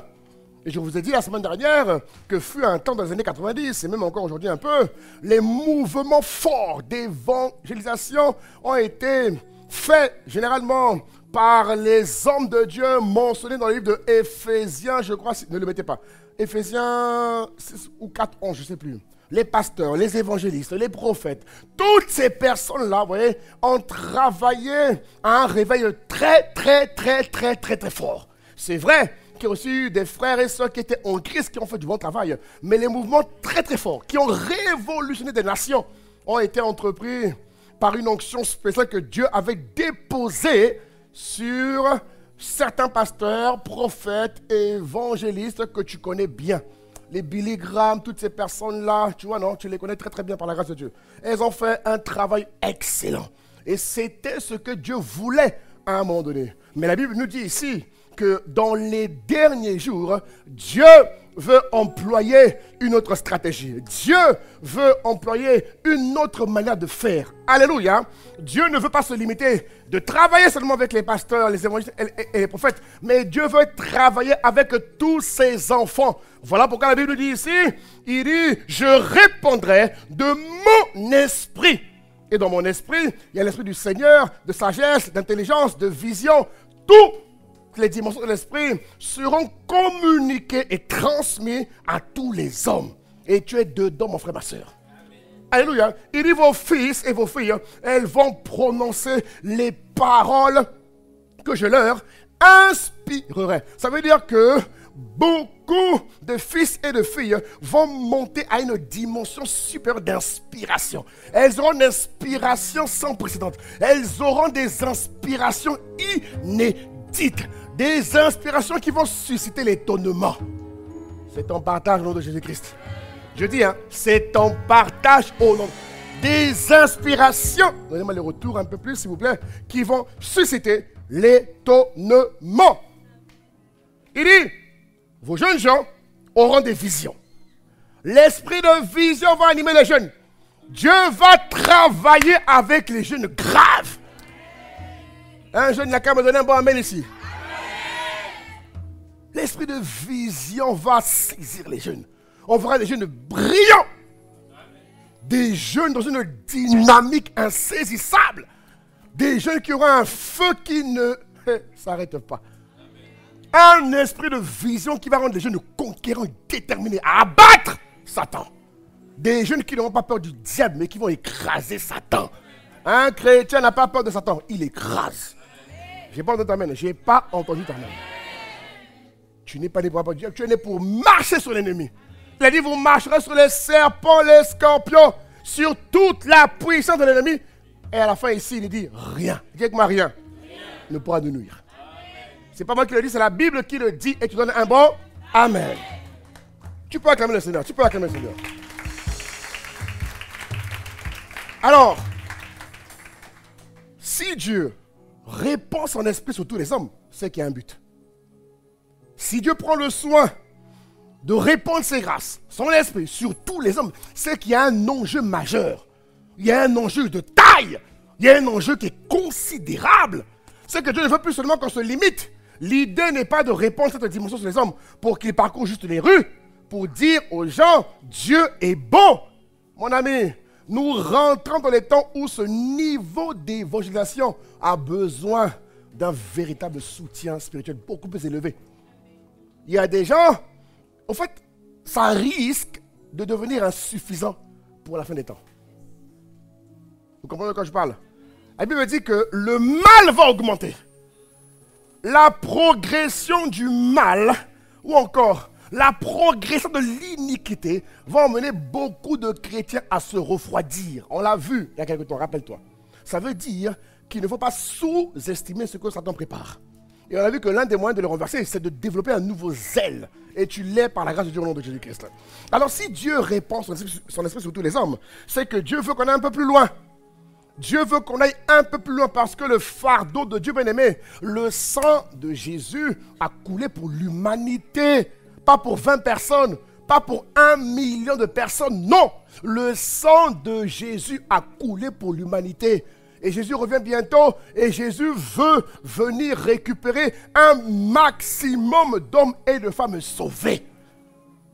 Et je vous ai dit la semaine dernière que fut un temps dans les années 90, et même encore aujourd'hui un peu, les mouvements forts d'évangélisation ont été faits généralement par les hommes de Dieu mentionnés dans le livre de Éphésiens, je crois, ne le mettez pas, Éphésiens 6 ou 4, 11, je ne sais plus. Les pasteurs, les évangélistes, les prophètes, toutes ces personnes-là, vous voyez, ont travaillé à un réveil très fort. C'est vrai qu'il y a aussi eu des frères et sœurs qui étaient en Christ, qui ont fait du bon travail, mais les mouvements très forts, qui ont révolutionné des nations, ont été entrepris par une onction spéciale que Dieu avait déposée sur certains pasteurs, prophètes et évangélistes que tu connais bien. Les Billy Graham, toutes ces personnes-là, tu vois, non, tu les connais très bien par la grâce de Dieu. Elles ont fait un travail excellent. Et c'était ce que Dieu voulait à un moment donné. Mais la Bible nous dit ici que dans les derniers jours, Dieu veut employer une autre stratégie. Dieu veut employer une autre manière de faire. Alléluia. Dieu ne veut pas se limiter de travailler seulement avec les pasteurs, les évangélistes et les prophètes, mais Dieu veut travailler avec tous ses enfants. Voilà pourquoi la Bible dit ici, il dit, je répondrai de mon esprit. Et dans mon esprit, il y a l'esprit du Seigneur, de sagesse, d'intelligence, de vision. Toutes les dimensions de l'esprit seront communiquées et transmises à tous les hommes. Et tu es dedans, mon frère, ma soeur. Alléluia. Il dit, vos fils et vos filles, elles vont prononcer les paroles que je leur inspirerai. Ça veut dire que beaucoup de fils et de filles vont monter à une dimension supérieure d'inspiration. Elles auront une inspiration sans précédent. Elles auront des inspirations inédites. Des inspirations qui vont susciter l'étonnement. C'est ton partage au nom de Jésus-Christ. Je dis, c'est ton partage au nom. Des inspirations, donnez-moi le retour un peu plus s'il vous plaît, qui vont susciter l'étonnement. Il dit, vos jeunes gens auront des visions. L'esprit de vision va animer les jeunes. Dieu va travailler avec les jeunes graves. Un jeune n'a qu'à me donner un bon amen ici. L'esprit de vision va saisir les jeunes. On verra des jeunes brillants. Des jeunes dans une dynamique insaisissable. Des jeunes qui auront un feu qui ne Ça n'arrête pas. Un esprit de vision qui va rendre les jeunes conquérants déterminés à abattre Satan. Des jeunes qui n'auront pas peur du diable, mais qui vont écraser Satan. Un chrétien n'a pas peur de Satan, il écrase. J'ai pas entendu ta main, j'ai pas entendu ta main. Tu n'es pas né pour avoir Dieu, tu es né pour marcher sur l'ennemi. Il a dit, vous marcherez sur les serpents, les scorpions, sur toute la puissance de l'ennemi. Et à la fin ici, il dit, rien. Dis avec moi, rien ne pourra nous nuire. C'est pas moi qui le dis, c'est la Bible qui le dit et tu donnes un bon Amen. Tu peux acclamer le Seigneur, tu peux acclamer le Seigneur. Alors, si Dieu répand son esprit sur tous les hommes, c'est qu'il y a un but. Si Dieu prend le soin de répandre ses grâces, son esprit sur tous les hommes, c'est qu'il y a un enjeu majeur. Il y a un enjeu de taille. Il y a un enjeu qui est considérable. C'est que Dieu ne veut plus seulement qu'on se limite. L'idée n'est pas de répandre cette dimension sur les hommes pour qu'ils parcourent juste les rues, pour dire aux gens, Dieu est bon. Mon ami, nous rentrons dans les temps où ce niveau d'évangélisation a besoin d'un véritable soutien spirituel beaucoup plus élevé. Il y a des gens, en fait, ça risque de devenir insuffisant pour la fin des temps. Vous comprenez de quoi je parle? La Bible dit que le mal va augmenter. La progression du mal, ou encore la progression de l'iniquité, va emmener beaucoup de chrétiens à se refroidir. On l'a vu il y a quelque temps, rappelle-toi. Ça veut dire qu'il ne faut pas sous-estimer ce que Satan prépare. Et on a vu que l'un des moyens de le renverser, c'est de développer un nouveau zèle. Et tu l'es par la grâce de Dieu au nom de Jésus-Christ. Alors si Dieu répand son esprit sur tous les hommes, c'est que Dieu veut qu'on aille un peu plus loin. Dieu veut qu'on aille un peu plus loin parce que le fardeau de Dieu bien-aimé, le sang de Jésus a coulé pour l'humanité. Pas pour 20 personnes, pas pour 1 million de personnes, non. Le sang de Jésus a coulé pour l'humanité. Et Jésus revient bientôt et Jésus veut venir récupérer un maximum d'hommes et de femmes sauvés.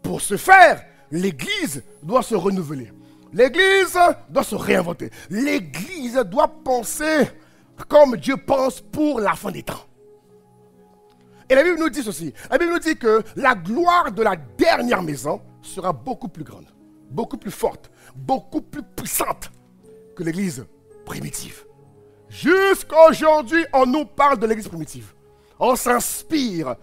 Pour ce faire, l'Église doit se renouveler. L'Église doit se réinventer. L'Église doit penser comme Dieu pense pour la fin des temps. Et la Bible nous dit ceci. La Bible nous dit que la gloire de la dernière maison sera beaucoup plus grande, beaucoup plus forte, beaucoup plus puissante que l'Église primitive. Jusqu'à aujourd'hui, on nous parle de l'Église primitive. On s'inspire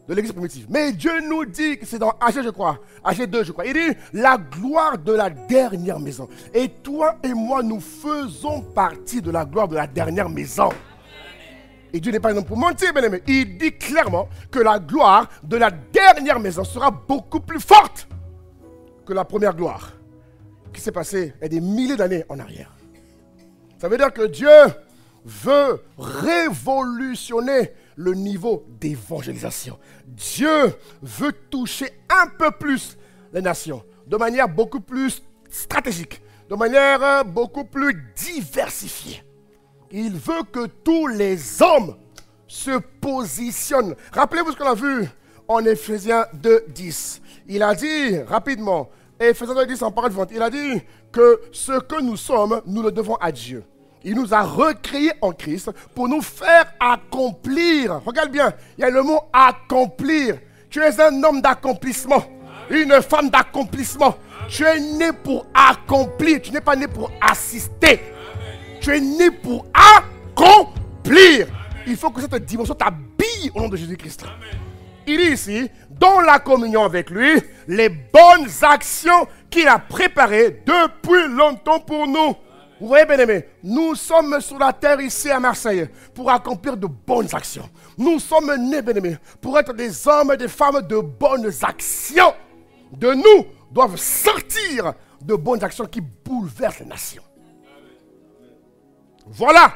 de l'Église primitive. Mais Dieu nous dit, que c'est dans AG, je crois, AG 2, je crois. Il dit, la gloire de la dernière maison. Et toi et moi, nous faisons partie de la gloire de la dernière maison. Et Dieu n'est pas un homme pour mentir, bien aimé. Il dit clairement que la gloire de la dernière maison sera beaucoup plus forte que la première gloire qui s'est passée il y a des milliers d'années en arrière. Ça veut dire que Dieu veut révolutionner le niveau d'évangélisation. Dieu veut toucher un peu plus les nations de manière beaucoup plus stratégique, de manière beaucoup plus diversifiée. Il veut que tous les hommes se positionnent. Rappelez-vous ce qu'on a vu en Éphésiens 2:10. Il a dit rapidement, Éphésiens 2:10 en parole vivante, il a dit que ce que nous sommes, nous le devons à Dieu. Il nous a recréés en Christ pour nous faire accomplir. Regarde bien, il y a le mot accomplir. Tu es un homme d'accomplissement, une femme d'accomplissement. Tu es né pour accomplir, tu n'es pas né pour assister. Tu es né pour accomplir. Il faut que cette dimension t'habille au nom de Jésus-Christ. Il dit ici, dans la communion avec lui, les bonnes actions qu'il a préparées depuis longtemps pour nous. Vous voyez, bien-aimés, nous sommes sur la terre ici à Marseille pour accomplir de bonnes actions. Nous sommes nés, bien-aimés, pour être des hommes et des femmes de bonnes actions. De nous doivent sortir de bonnes actions qui bouleversent les nations. Voilà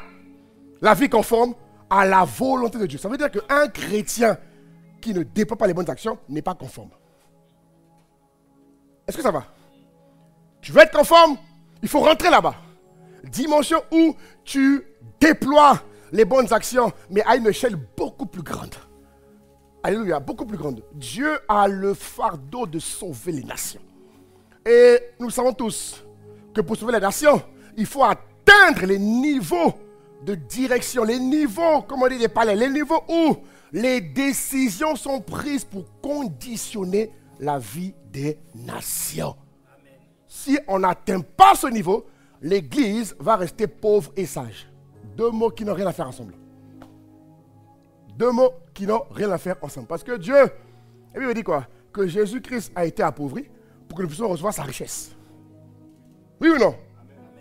la vie conforme à la volonté de Dieu. Ça veut dire qu'un chrétien qui ne dépend pas les bonnes actions n'est pas conforme. Est-ce que ça va? Tu veux être conforme? Il faut rentrer là-bas. Dimension où tu déploies les bonnes actions, mais à une échelle beaucoup plus grande. Alléluia, beaucoup plus grande. Dieu a le fardeau de sauver les nations. Et nous savons tous que pour sauver les nations, il faut atteindre les niveaux de direction, les niveaux, comme on dit des palais, les niveaux où les décisions sont prises pour conditionner la vie des nations. Si on n'atteint pas ce niveau, l'Église va rester pauvre et sage. Deux mots qui n'ont rien à faire ensemble. Deux mots qui n'ont rien à faire ensemble. Parce que Dieu, et puis il dit quoi? Que Jésus-Christ a été appauvri pour que nous puissions recevoir sa richesse. Oui ou non?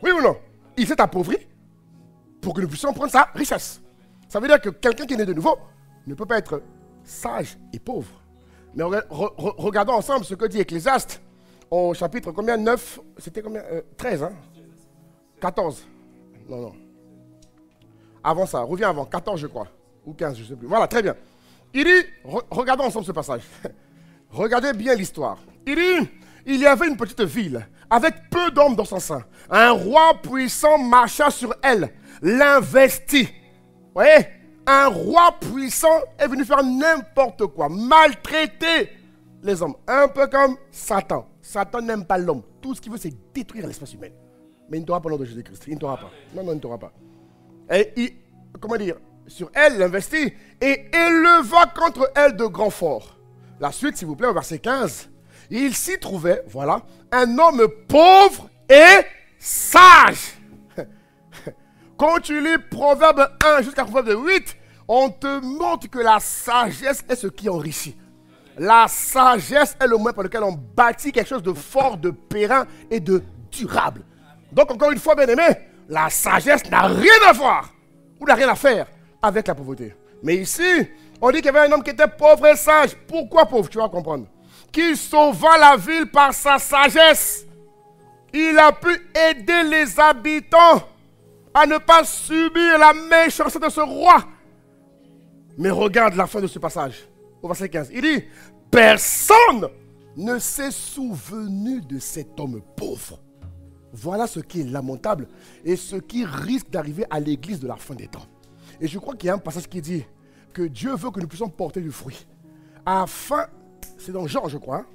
Oui ou non? Il s'est appauvri pour que nous puissions prendre sa richesse. Ça veut dire que quelqu'un qui est né de nouveau ne peut pas être sage et pauvre. Mais regardons ensemble ce que dit Ecclésiaste au chapitre combien? 9, c'était combien? 13, hein? 14. Non. Avant ça, reviens avant, 14 je crois. Ou 15, je ne sais plus. Voilà, très bien. Il dit, regardons ensemble ce passage. Regardez bien l'histoire. Il dit, il y avait une petite ville avec peu d'hommes dans son sein. Un roi puissant marcha sur elle, l'investit. Vous voyez? Un roi puissant est venu faire n'importe quoi, maltraiter les hommes. Un peu comme Satan. Satan n'aime pas l'homme. Tout ce qu'il veut, c'est détruire l'espèce humaine. Mais il ne t'aura pas l'ordre de Jésus-Christ. Il ne t'aura pas. Non, il ne t'aura pas. Et il, comment dire, sur elle, l'investit et éleva contre elle de grands forts. La suite, s'il vous plaît, au verset 15. Il s'y trouvait, voilà, un homme pauvre et sage. Quand tu lis Proverbe 1 jusqu'à Proverbe 8, on te montre que la sagesse est ce qui enrichit. La sagesse est le moyen par lequel on bâtit quelque chose de fort, de périn et de durable. Donc, encore une fois, bien aimé, la sagesse n'a rien à voir ou n'a rien à faire avec la pauvreté. Mais ici, on dit qu'il y avait un homme qui était pauvre et sage. Pourquoi pauvre? Tu vas comprendre. Qui sauva la ville par sa sagesse. Il a pu aider les habitants à ne pas subir la méchanceté de ce roi. Mais regarde la fin de ce passage, au verset 15. Il dit, personne ne s'est souvenu de cet homme pauvre. Voilà ce qui est lamentable et ce qui risque d'arriver à l'église de la fin des temps. Et je crois qu'il y a un passage qui dit que Dieu veut que nous puissions porter du fruit. Afin, c'est dans Jean, je crois, hein?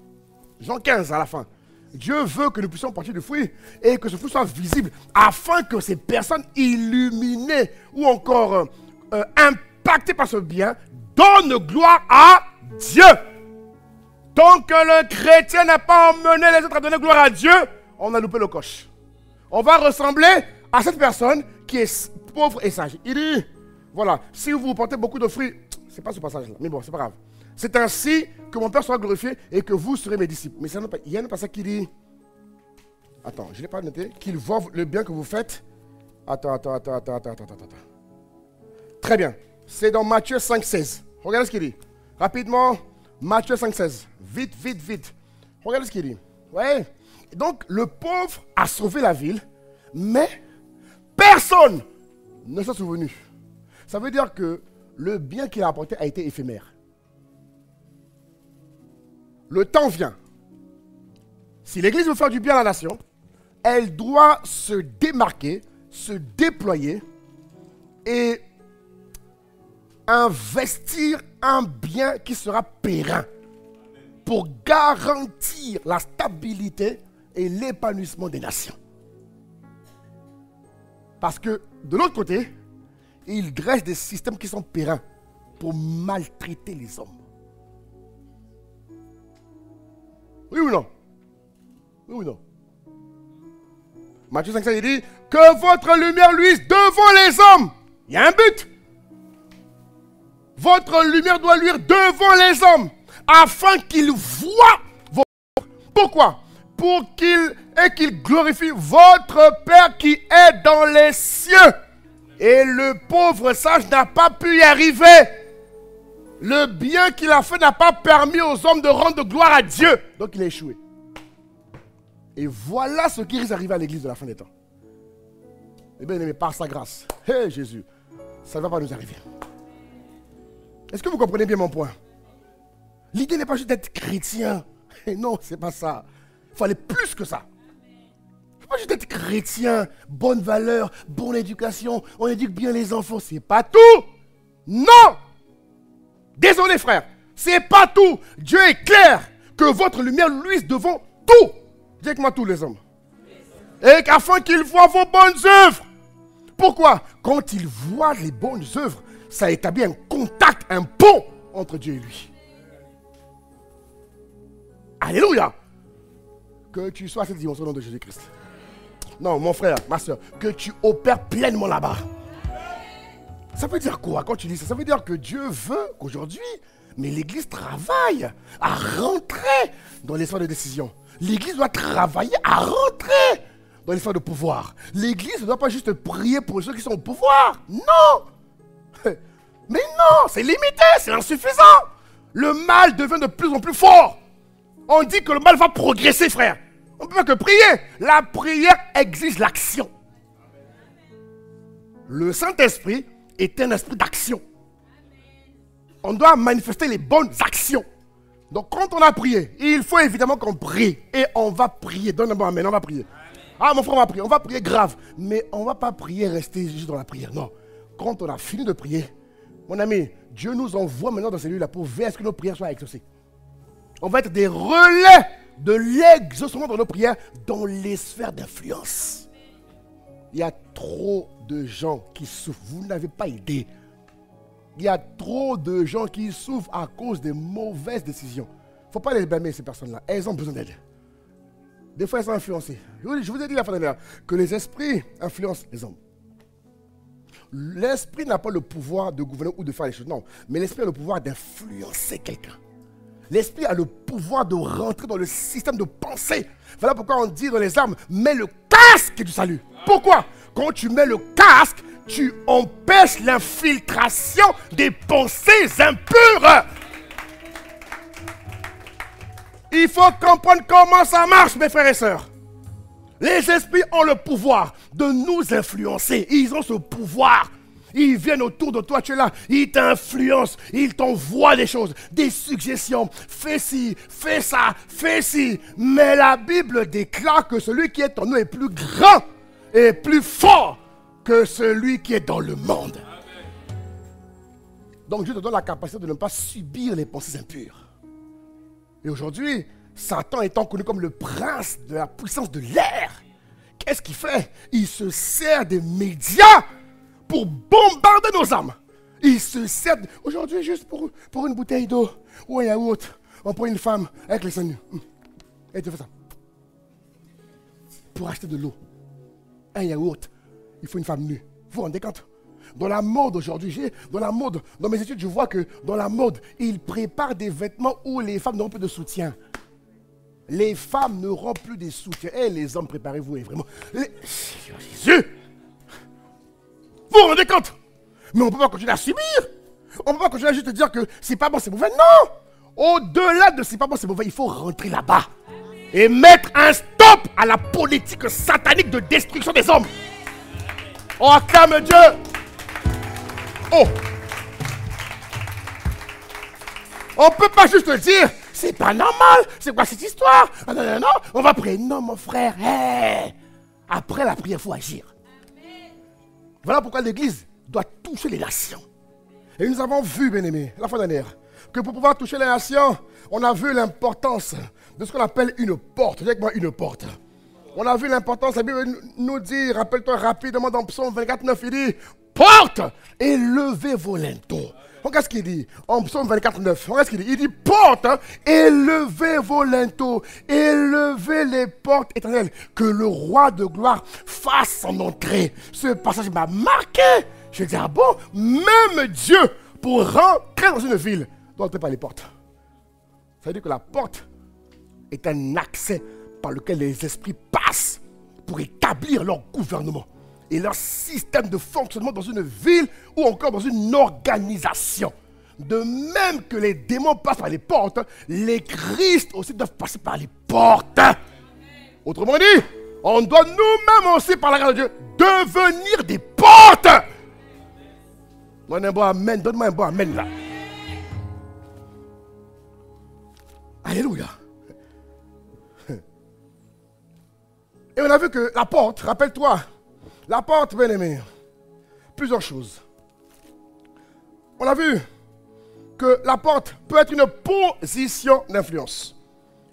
Jean 15 à la fin. Dieu veut que nous puissions porter du fruit et que ce fruit soit visible afin que ces personnes illuminées ou encore impactées par ce bien donnent gloire à Dieu. Tant que le chrétien n'a pas emmené les autres à donner gloire à Dieu, on a loupé le coche. On va ressembler à cette personne qui est pauvre et sage. Il dit, voilà, si vous portez beaucoup de fruits, c'est pas ce passage-là, mais bon, c'est pas grave. C'est ainsi que mon Père sera glorifié et que vous serez mes disciples. Mais il y a un passage qui dit, attends, je ne l'ai pas noté, qu'il voit le bien que vous faites. Attends. Très bien, c'est dans Matthieu 5,16. Regardez ce qu'il dit. Rapidement, Matthieu 5,16. Vite. Regardez ce qu'il dit. Ouais. Donc, le pauvre a sauvé la ville, mais personne ne s'est souvenu. Ça veut dire que le bien qu'il a apporté a été éphémère. Le temps vient. Si l'Église veut faire du bien à la nation, elle doit se démarquer, se déployer et investir un bien qui sera périn pour garantir la stabilité et l'épanouissement des nations. Parce que de l'autre côté, ils dressent des systèmes qui sont périns pour maltraiter les hommes. Oui ou non? Oui ou non? Matthieu 5,16, il dit que votre lumière luise devant les hommes. Il y a un but. Votre lumière doit luire devant les hommes afin qu'ils voient vos œuvres. Pourquoi? Pour qu'ils glorifient votre Père qui est dans les cieux. Et le pauvre sage n'a pas pu y arriver. Le bien qu'il a fait n'a pas permis aux hommes de rendre gloire à Dieu. Donc il a échoué. Et voilà ce qui risque d'arriver à l'église de la fin des temps. Eh bien, mais par sa grâce, hé Jésus, ça ne va pas nous arriver. Est-ce que vous comprenez bien mon point? L'idée n'est pas juste d'être chrétien. Non, c'est pas ça. Il faut aller plus que ça. Il ne faut pas juste être chrétien, bonne valeur, bonne éducation, on éduque bien les enfants. C'est pas tout. Non. Désolé frère, c'est pas tout. Dieu est clair que votre lumière luise devant tout. Dis avec moi tous les hommes. Et afin qu'ils voient vos bonnes œuvres. Pourquoi? quand il voit les bonnes œuvres, ça établit un contact, un pont entre Dieu et lui. Alléluia. Que tu sois à cette dimension au nom de Jésus-Christ. Non, mon frère, ma soeur, que tu opères pleinement là-bas. Ça veut dire quoi quand tu dis ça? Ça veut dire que Dieu veut qu'aujourd'hui, mais l'Église travaille à rentrer dans l'espace de décision. L'Église doit travailler à rentrer dans l'espace de pouvoir. L'Église ne doit pas juste prier pour ceux qui sont au pouvoir. Non. Mais non, c'est limité, c'est insuffisant. Le mal devient de plus en plus fort. On dit que le mal va progresser, frère. On ne peut pas que prier. La prière exige l'action. Le Saint-Esprit est un esprit d'action. On doit manifester les bonnes actions. Donc quand on a prié, il faut évidemment qu'on prie. Et on va prier. Donne-moi un amen, on va prier. Ah mon frère, on va prier. On va prier grave. Mais on ne va pas prier, rester juste dans la prière. Non. Quand on a fini de prier, mon ami, Dieu nous envoie maintenant dans celui-là pour veiller à ce que nos prières soient exaucées. On va être des relais de l'exaucement dans nos prières dans les sphères d'influence. Il y a trop de gens qui souffrent. Vous n'avez pas idée. Il y a trop de gens qui souffrent à cause des mauvaises décisions. Il ne faut pas les blâmer, ces personnes-là. Elles ont besoin d'aide. Des fois, elles sont influencées. Je vous ai dit la fois dernière que les esprits influencent les hommes. L'esprit n'a pas le pouvoir de gouverner ou de faire les choses. Non. Mais l'esprit a le pouvoir d'influencer quelqu'un. L'esprit a le pouvoir de rentrer dans le système de pensée. Voilà pourquoi on dit dans les armes, mets le casque du salut. Pourquoi? Quand tu mets le casque, tu empêches l'infiltration des pensées impures. Il faut comprendre comment ça marche, mes frères et sœurs. Les esprits ont le pouvoir de nous influencer. Ils ont ce pouvoir. Ils viennent autour de toi, tu es là, ils t'influencent, ils t'envoient des choses, des suggestions. Fais ci, fais ça, fais ci. Mais la Bible déclare que celui qui est en nous est plus grand et plus fort que celui qui est dans le monde. Donc Dieu te donne la capacité de ne pas subir les pensées impures. Et aujourd'hui, Satan étant connu comme le prince de la puissance de l'air, qu'est-ce qu'il fait? Il se sert des médias pour bombarder nos âmes. Il se sert aujourd'hui juste pour une bouteille d'eau ou un yaourt. On prend une femme avec les seins nus. Elle te fait ça. Pour acheter de l'eau, un yaourt, il faut une femme nue. Vous vous rendez compte? Dans la mode aujourd'hui, dans mes études, je vois que dans la mode, ils préparent des vêtements où les femmes n'auront plus de soutien. Les femmes n'auront plus de soutien. Et les hommes, préparez-vous, et vraiment. Jésus! Vous vous rendez compte? Mais on ne peut pas continuer à subir. On ne peut pas continuer à juste dire que c'est pas bon, c'est mauvais. Non! Au-delà de c'est pas bon, c'est mauvais, il faut rentrer là-bas. Et mettre un stop à la politique satanique de destruction des hommes. On acclame Dieu. Oh! On ne peut pas juste dire, c'est pas normal, c'est quoi cette histoire? Ah, non, non, non, on va prier. Non, mon frère, hey. Après la prière, il faut agir. Voilà pourquoi l'Église doit toucher les nations. Et nous avons vu, bien-aimés, la fois dernière, que pour pouvoir toucher les nations, on a vu l'importance de ce qu'on appelle une porte. Dis avec moi, une porte. On a vu l'importance, la Bible nous dit, rappelle-toi rapidement dans Psaume 24, 9, il dit, porte et levez vos linteaux. Regarde ce qu'il dit en Psaume 24, 9. Regarde ce qu'il dit. Il dit porte et levez vos linteaux, et levez les portes éternelles, que le roi de gloire fasse son entrée. Ce passage m'a marqué. Je dis, ah bon, même Dieu, pour rentrer dans une ville, doit entrer par les portes. Ça veut dire que la porte est un accès par lequel les esprits passent pour établir leur gouvernement et leur système de fonctionnement dans une ville ou encore dans une organisation. De même que les démons passent par les portes, les Christ aussi doivent passer par les portes. Autrement dit, on doit nous-mêmes aussi, par la grâce de Dieu, devenir des portes. Donne-moi un bon amen, donne-moi un bon amen là. Alléluia. Et on a vu que la porte, rappelle-toi, la porte, bien aimé, plusieurs choses. On a vu que la porte peut être une position d'influence.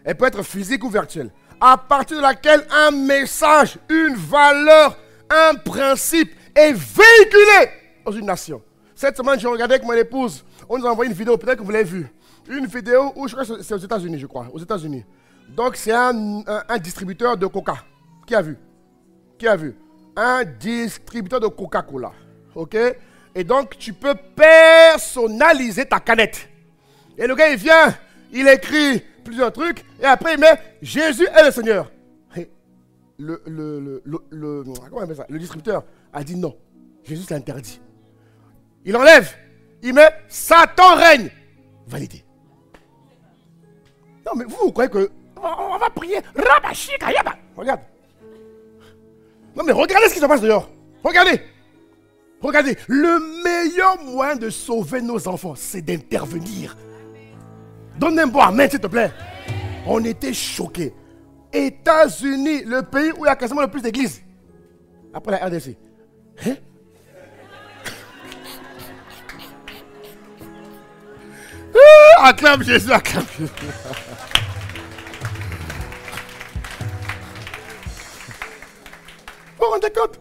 Elle peut être physique ou virtuelle, à partir de laquelle un message, une valeur, un principe est véhiculé dans une nation. Cette semaine, je regardais avec mon épouse. On nous a envoyé une vidéo, peut-être que vous l'avez vue. Une vidéo où je crois que c'est aux États-Unis, je crois. Aux États-Unis. Donc, c'est un distributeur de Coca. Qui a vu? Qui a vu? Un distributeur de Coca-Cola. OK? Et donc, tu peux personnaliser ta canette. Et le gars, il vient, il écrit plusieurs trucs, et après, il met « Jésus est le Seigneur ». Comment on appelle ça? Le distributeur a dit non. Jésus, c'est interdit. Il enlève, il met « Satan règne ». Validé. Non, mais vous croyez que on va prier Rabashi Kayaba. Regarde. Non, mais regardez ce qui se passe dehors. Regardez. Regardez. Le meilleur moyen de sauver nos enfants, c'est d'intervenir. Donne un bon amen, s'il te plaît. On était choqués. États-Unis, le pays où il y a quasiment le plus d'églises. Après la RDC. Hein? Acclame Jésus, acclame Jésus. Vous vous rendez compte?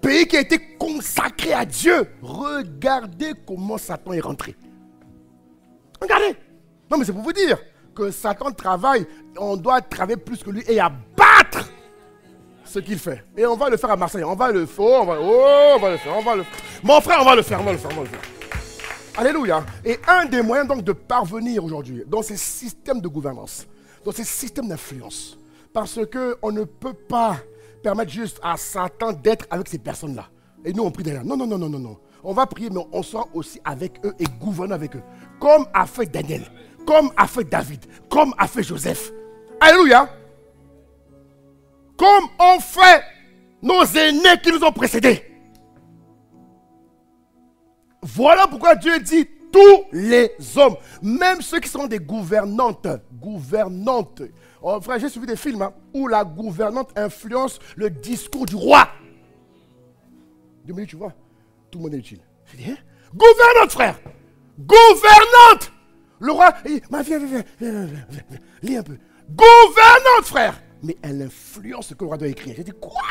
Pays qui a été consacré à Dieu. Regardez comment Satan est rentré. Regardez. Non, mais c'est pour vous dire que Satan travaille. On doit travailler plus que lui et abattre ce qu'il fait. Et on va le faire à Marseille. On va le faire. On va le faire. Mon frère, on va le faire. Alléluia. Et un des moyens donc de parvenir aujourd'hui dans ces systèmes de gouvernance, dans ces systèmes d'influence, parce qu'on ne peut pas permettre juste à Satan d'être avec ces personnes-là. Et nous, on prie derrière. Non. On va prier, mais on sera aussi avec eux et gouverner avec eux. Comme a fait Daniel, comme a fait David, comme a fait Joseph. Alléluia. Comme ont fait nos aînés qui nous ont précédés. Voilà pourquoi Dieu dit tous les hommes, même ceux qui sont des gouvernantes. Oh, frère, j'ai suivi des films où la gouvernante influence le discours du roi. Dieu me dit, tu vois, tout le monde est utile. Je dis, hein? Gouvernante, frère. Gouvernante. Le roi, il dit, viens, lis un peu. Gouvernante, frère. Mais elle influence ce que le roi doit écrire. J'ai dit, quoi?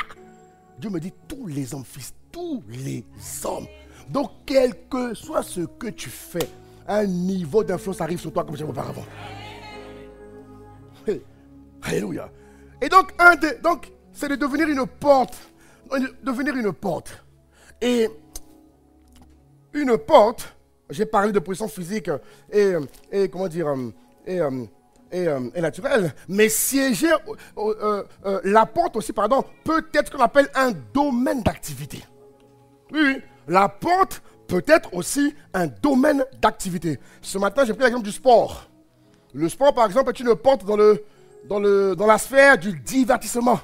Dieu me dit, tous les hommes, fils, tous les hommes. Donc, quel que soit ce que tu fais, un niveau d'influence arrive sur toi comme jamais auparavant. Hey. Alléluia. Et donc, c'est de devenir une porte. Et une porte, j'ai parlé de position physique et comment dire, et naturelle, mais siéger, la porte aussi, pardon, peut être ce qu'on appelle un domaine d'activité. Oui. La porte peut être aussi un domaine d'activité. Ce matin, j'ai pris l'exemple du sport. Le sport, par exemple, est une porte dans la sphère du divertissement.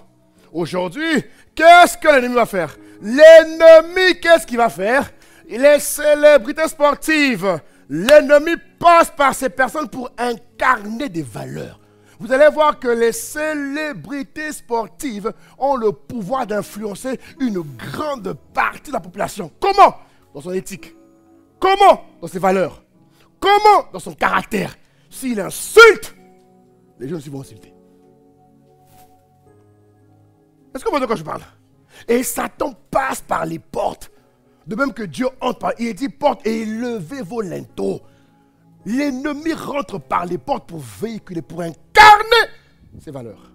Aujourd'hui, qu'est-ce que l'ennemi va faire? L'ennemi, qu'est-ce qu'il va faire? Les célébrités sportives. L'ennemi passe par ces personnes pour incarner des valeurs. Vous allez voir que les célébrités sportives ont le pouvoir d'influencer une grande partie de la population. Comment? Dans son éthique. Comment? Dans ses valeurs. Comment? Dans son caractère. S'il insulte, les gens aussi vont insulter. Est-ce que vous voyez de quoi je parle? Et Satan passe par les portes. De même que Dieu entre par. Il dit porte et levez vos linteaux. L'ennemi rentre par les portes pour véhiculer, pour incarner ses valeurs.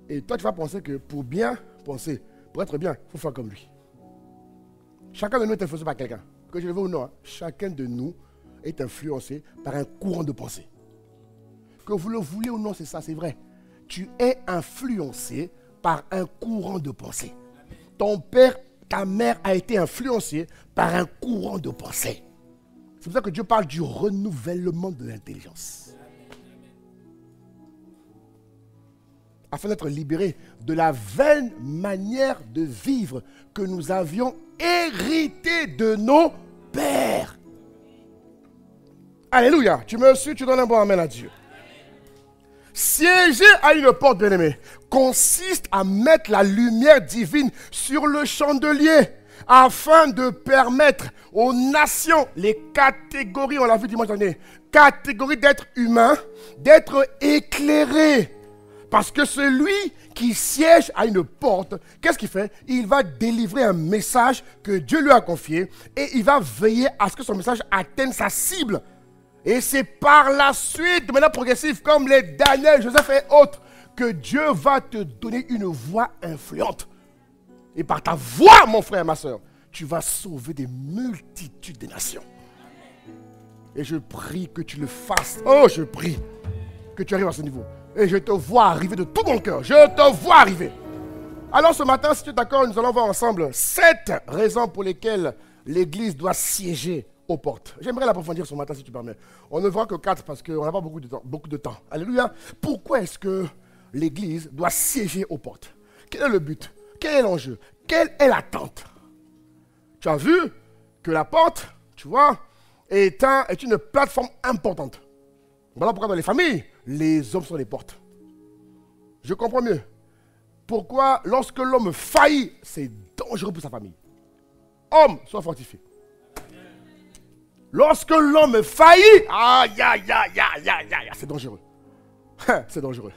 Et toi, tu vas penser que pour bien penser, pour être bien, il faut faire comme lui. Chacun de nous est influencé par quelqu'un. Que je le veux ou non, chacun de nous est influencé par un courant de pensée. Que vous le voulez ou non, c'est ça, c'est vrai. Tu es influencé par un courant de pensée. Ton père, ta mère a été influencée par un courant de pensée. C'est pour ça que Dieu parle du renouvellement de l'intelligence. Afin d'être libérés de la vaine manière de vivre que nous avions héritée de nos pères. Alléluia. Tu me suis, tu donnes un bon amen à Dieu. Siéger à une porte, bien-aimé, consiste à mettre la lumière divine sur le chandelier afin de permettre aux nations, les catégories, on l'a vu dimanche dernier, catégories d'êtres humains, d'être éclairées Parce que celui qui siège à une porte, qu'est-ce qu'il fait? Il va délivrer un message que Dieu lui a confié et il va veiller à ce que son message atteigne sa cible. Et c'est par la suite, de manière progressive, comme les Daniel, Joseph et autres, que Dieu va te donner une voix influente. Et par ta voix, mon frère et ma soeur, tu vas sauver des multitudes de nations. Et je prie que tu le fasses. Oh, je prie que tu arrives à ce niveau. Et je te vois arriver de tout mon cœur. Je te vois arriver. Alors ce matin, si tu es d'accord, nous allons voir ensemble 7 raisons pour lesquelles l'Église doit siéger aux portes. J'aimerais l'approfondir ce matin si tu permets. On ne verra que 4 parce qu'on n'a pas beaucoup de temps. Alléluia. Pourquoi est-ce que l'Église doit siéger aux portes? Quel est le but? Quel est l'enjeu? Quelle est l'attente? Tu as vu que la porte, tu vois, est une plateforme importante. Voilà pourquoi dans les familles, les hommes sont les portes. Je comprends mieux. Pourquoi lorsque l'homme faillit, c'est dangereux pour sa famille. Homme, sois fortifié. Lorsque l'homme faillit, c'est dangereux. C'est dangereux.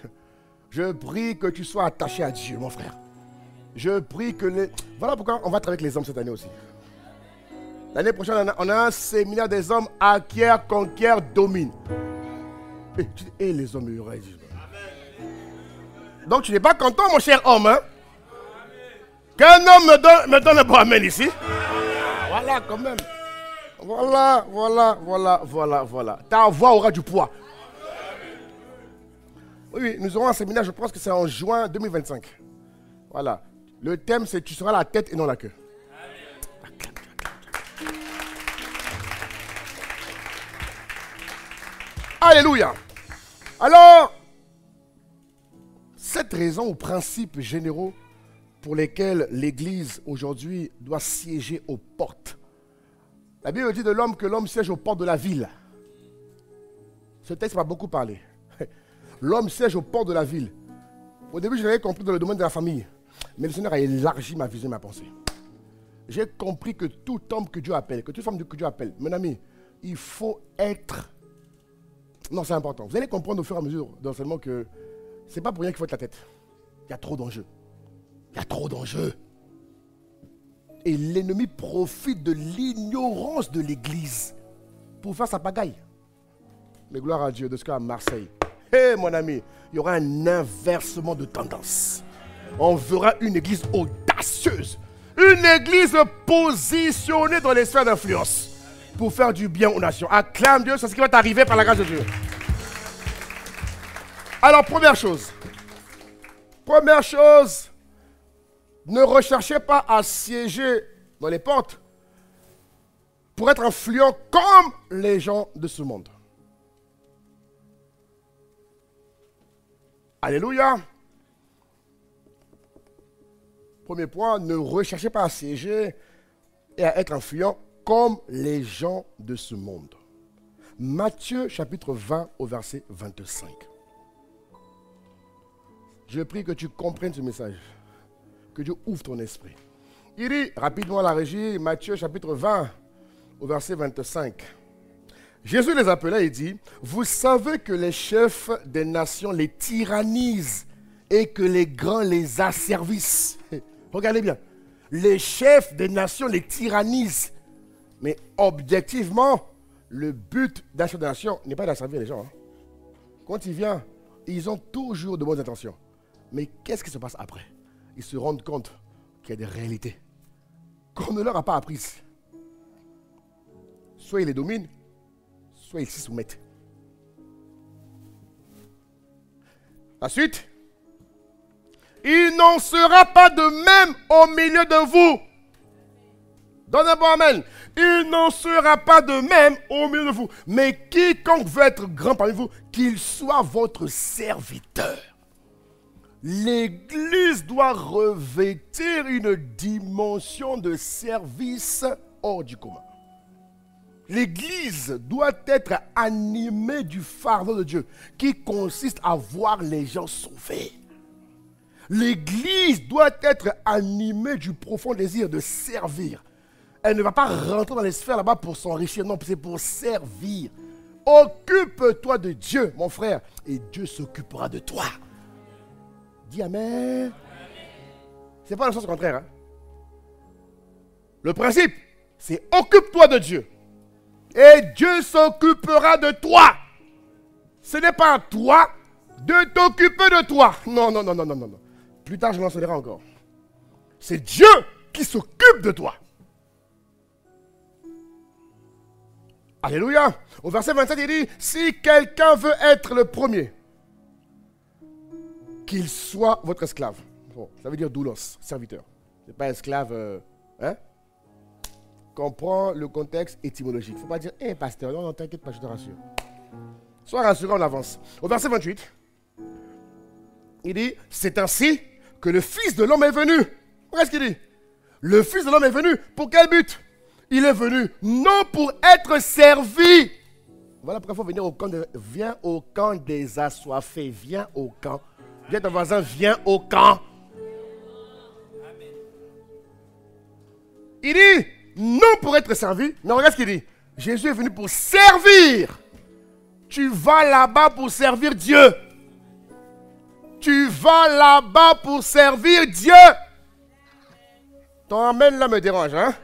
Je prie que tu sois attaché à Dieu, mon frère. Je prie que les... Voilà pourquoi on va travailler avec les hommes cette année aussi. L'année prochaine, on a un séminaire des hommes acquiert, conquiert, domine. Et les hommes, ils auraient dit. Donc tu n'es pas content, mon cher homme, hein? Qu'un homme me donne un bon amen ici. Voilà, quand même. Voilà. Ta voix aura du poids. Oui, nous aurons un séminaire, je pense que c'est en juin 2025. Voilà. Le thème, c'est tu seras la tête et non la queue. Alléluia. Alors, 7 raisons ou principes généraux pour lesquels l'Église aujourd'hui doit siéger aux portes. La Bible dit de l'homme que l'homme siège aux portes de la ville. Ce texte m'a beaucoup parlé. L'homme siège aux portes de la ville. Au début, je l'avais compris dans le domaine de la famille. Mais le Seigneur a élargi ma vision et ma pensée. J'ai compris que tout homme que Dieu appelle, que toute femme que Dieu appelle, mon ami, il faut être... Non, c'est important. Vous allez comprendre au fur et à mesure d'enseignement que ce n'est pas pour rien qu'il faut être la tête. Il y a trop d'enjeux. Et l'ennemi profite de l'ignorance de l'Église pour faire sa pagaille. Mais gloire à Dieu, de ce cas à Marseille. Hé, mon ami, il y aura un inversement de tendance. On verra une église audacieuse. Une église positionnée dans les sphères d'influence pour faire du bien aux nations. Acclame Dieu, c'est ce qui va t'arriver par la grâce de Dieu. Alors, première chose, ne recherchez pas à siéger dans les portes pour être influent comme les gens de ce monde. Alléluia. Premier point, ne recherchez pas à siéger et à être influent comme les gens de ce monde. Matthieu chapitre 20 au verset 25. Je prie que tu comprennes ce message. Que Dieu ouvre ton esprit. Il dit rapidement à la régie, Matthieu chapitre 20 au verset 25. Jésus les appela et dit, vous savez que les chefs des nations les tyrannisent et que les grands les asservissent. Regardez bien, les chefs des nations les tyrannisent. Mais objectivement, le but d'un chef de nation n'est pas d'asservir les gens. Hein. Quand il vient, ils ont toujours de bonnes intentions. Mais qu'est-ce qui se passe après? Ils se rendent compte qu'il y a des réalités qu'on ne leur a pas apprises. Soit ils les dominent, soit ils s'y soumettent. La suite. Il n'en sera pas de même au milieu de vous. Donne un bon amen. Il n'en sera pas de même au milieu de vous. Mais quiconque veut être grand parmi vous, qu'il soit votre serviteur. L'Église doit revêtir une dimension de service hors du commun. L'Église doit être animée du fardeau de Dieu qui consiste à voir les gens sauvés. L'Église doit être animée du profond désir de servir. Elle ne va pas rentrer dans les sphères là-bas pour s'enrichir, non, c'est pour servir. Occupe-toi de Dieu, mon frère, et Dieu s'occupera de toi. Dis Amen. Ce n'est pas le sens contraire. Hein? Le principe, c'est occupe-toi de Dieu. Et Dieu s'occupera de toi. Ce n'est pas à toi de t'occuper de toi. Non, non, non, non, non, non. Plus tard, je l'enseignerai encore. C'est Dieu qui s'occupe de toi. Alléluia. Au verset 27, il dit, si quelqu'un veut être le premier, qu'il soit votre esclave. Bon, ça veut dire doulos, serviteur. Ce n'est pas esclave, hein? Comprends le contexte étymologique. Il ne faut pas dire, hé pasteur, non, t'inquiète pas, je te rassure. Sois rassuré en avance. Au verset 28, il dit, c'est ainsi que le Fils de l'homme est venu. Qu'est-ce qu'il dit? Le Fils de l'homme est venu. Pour quel but? Il est venu non pour être servi. Voilà pourquoi il faut venir au camp. Viens au camp des assoiffés. Viens au camp. Viens ton voisin, viens au camp. Il dit non pour être servi. Non, regarde ce qu'il dit. Jésus est venu pour servir. Tu vas là-bas pour servir Dieu. Tu vas là-bas pour servir Dieu. Ton amen là me dérange, hein?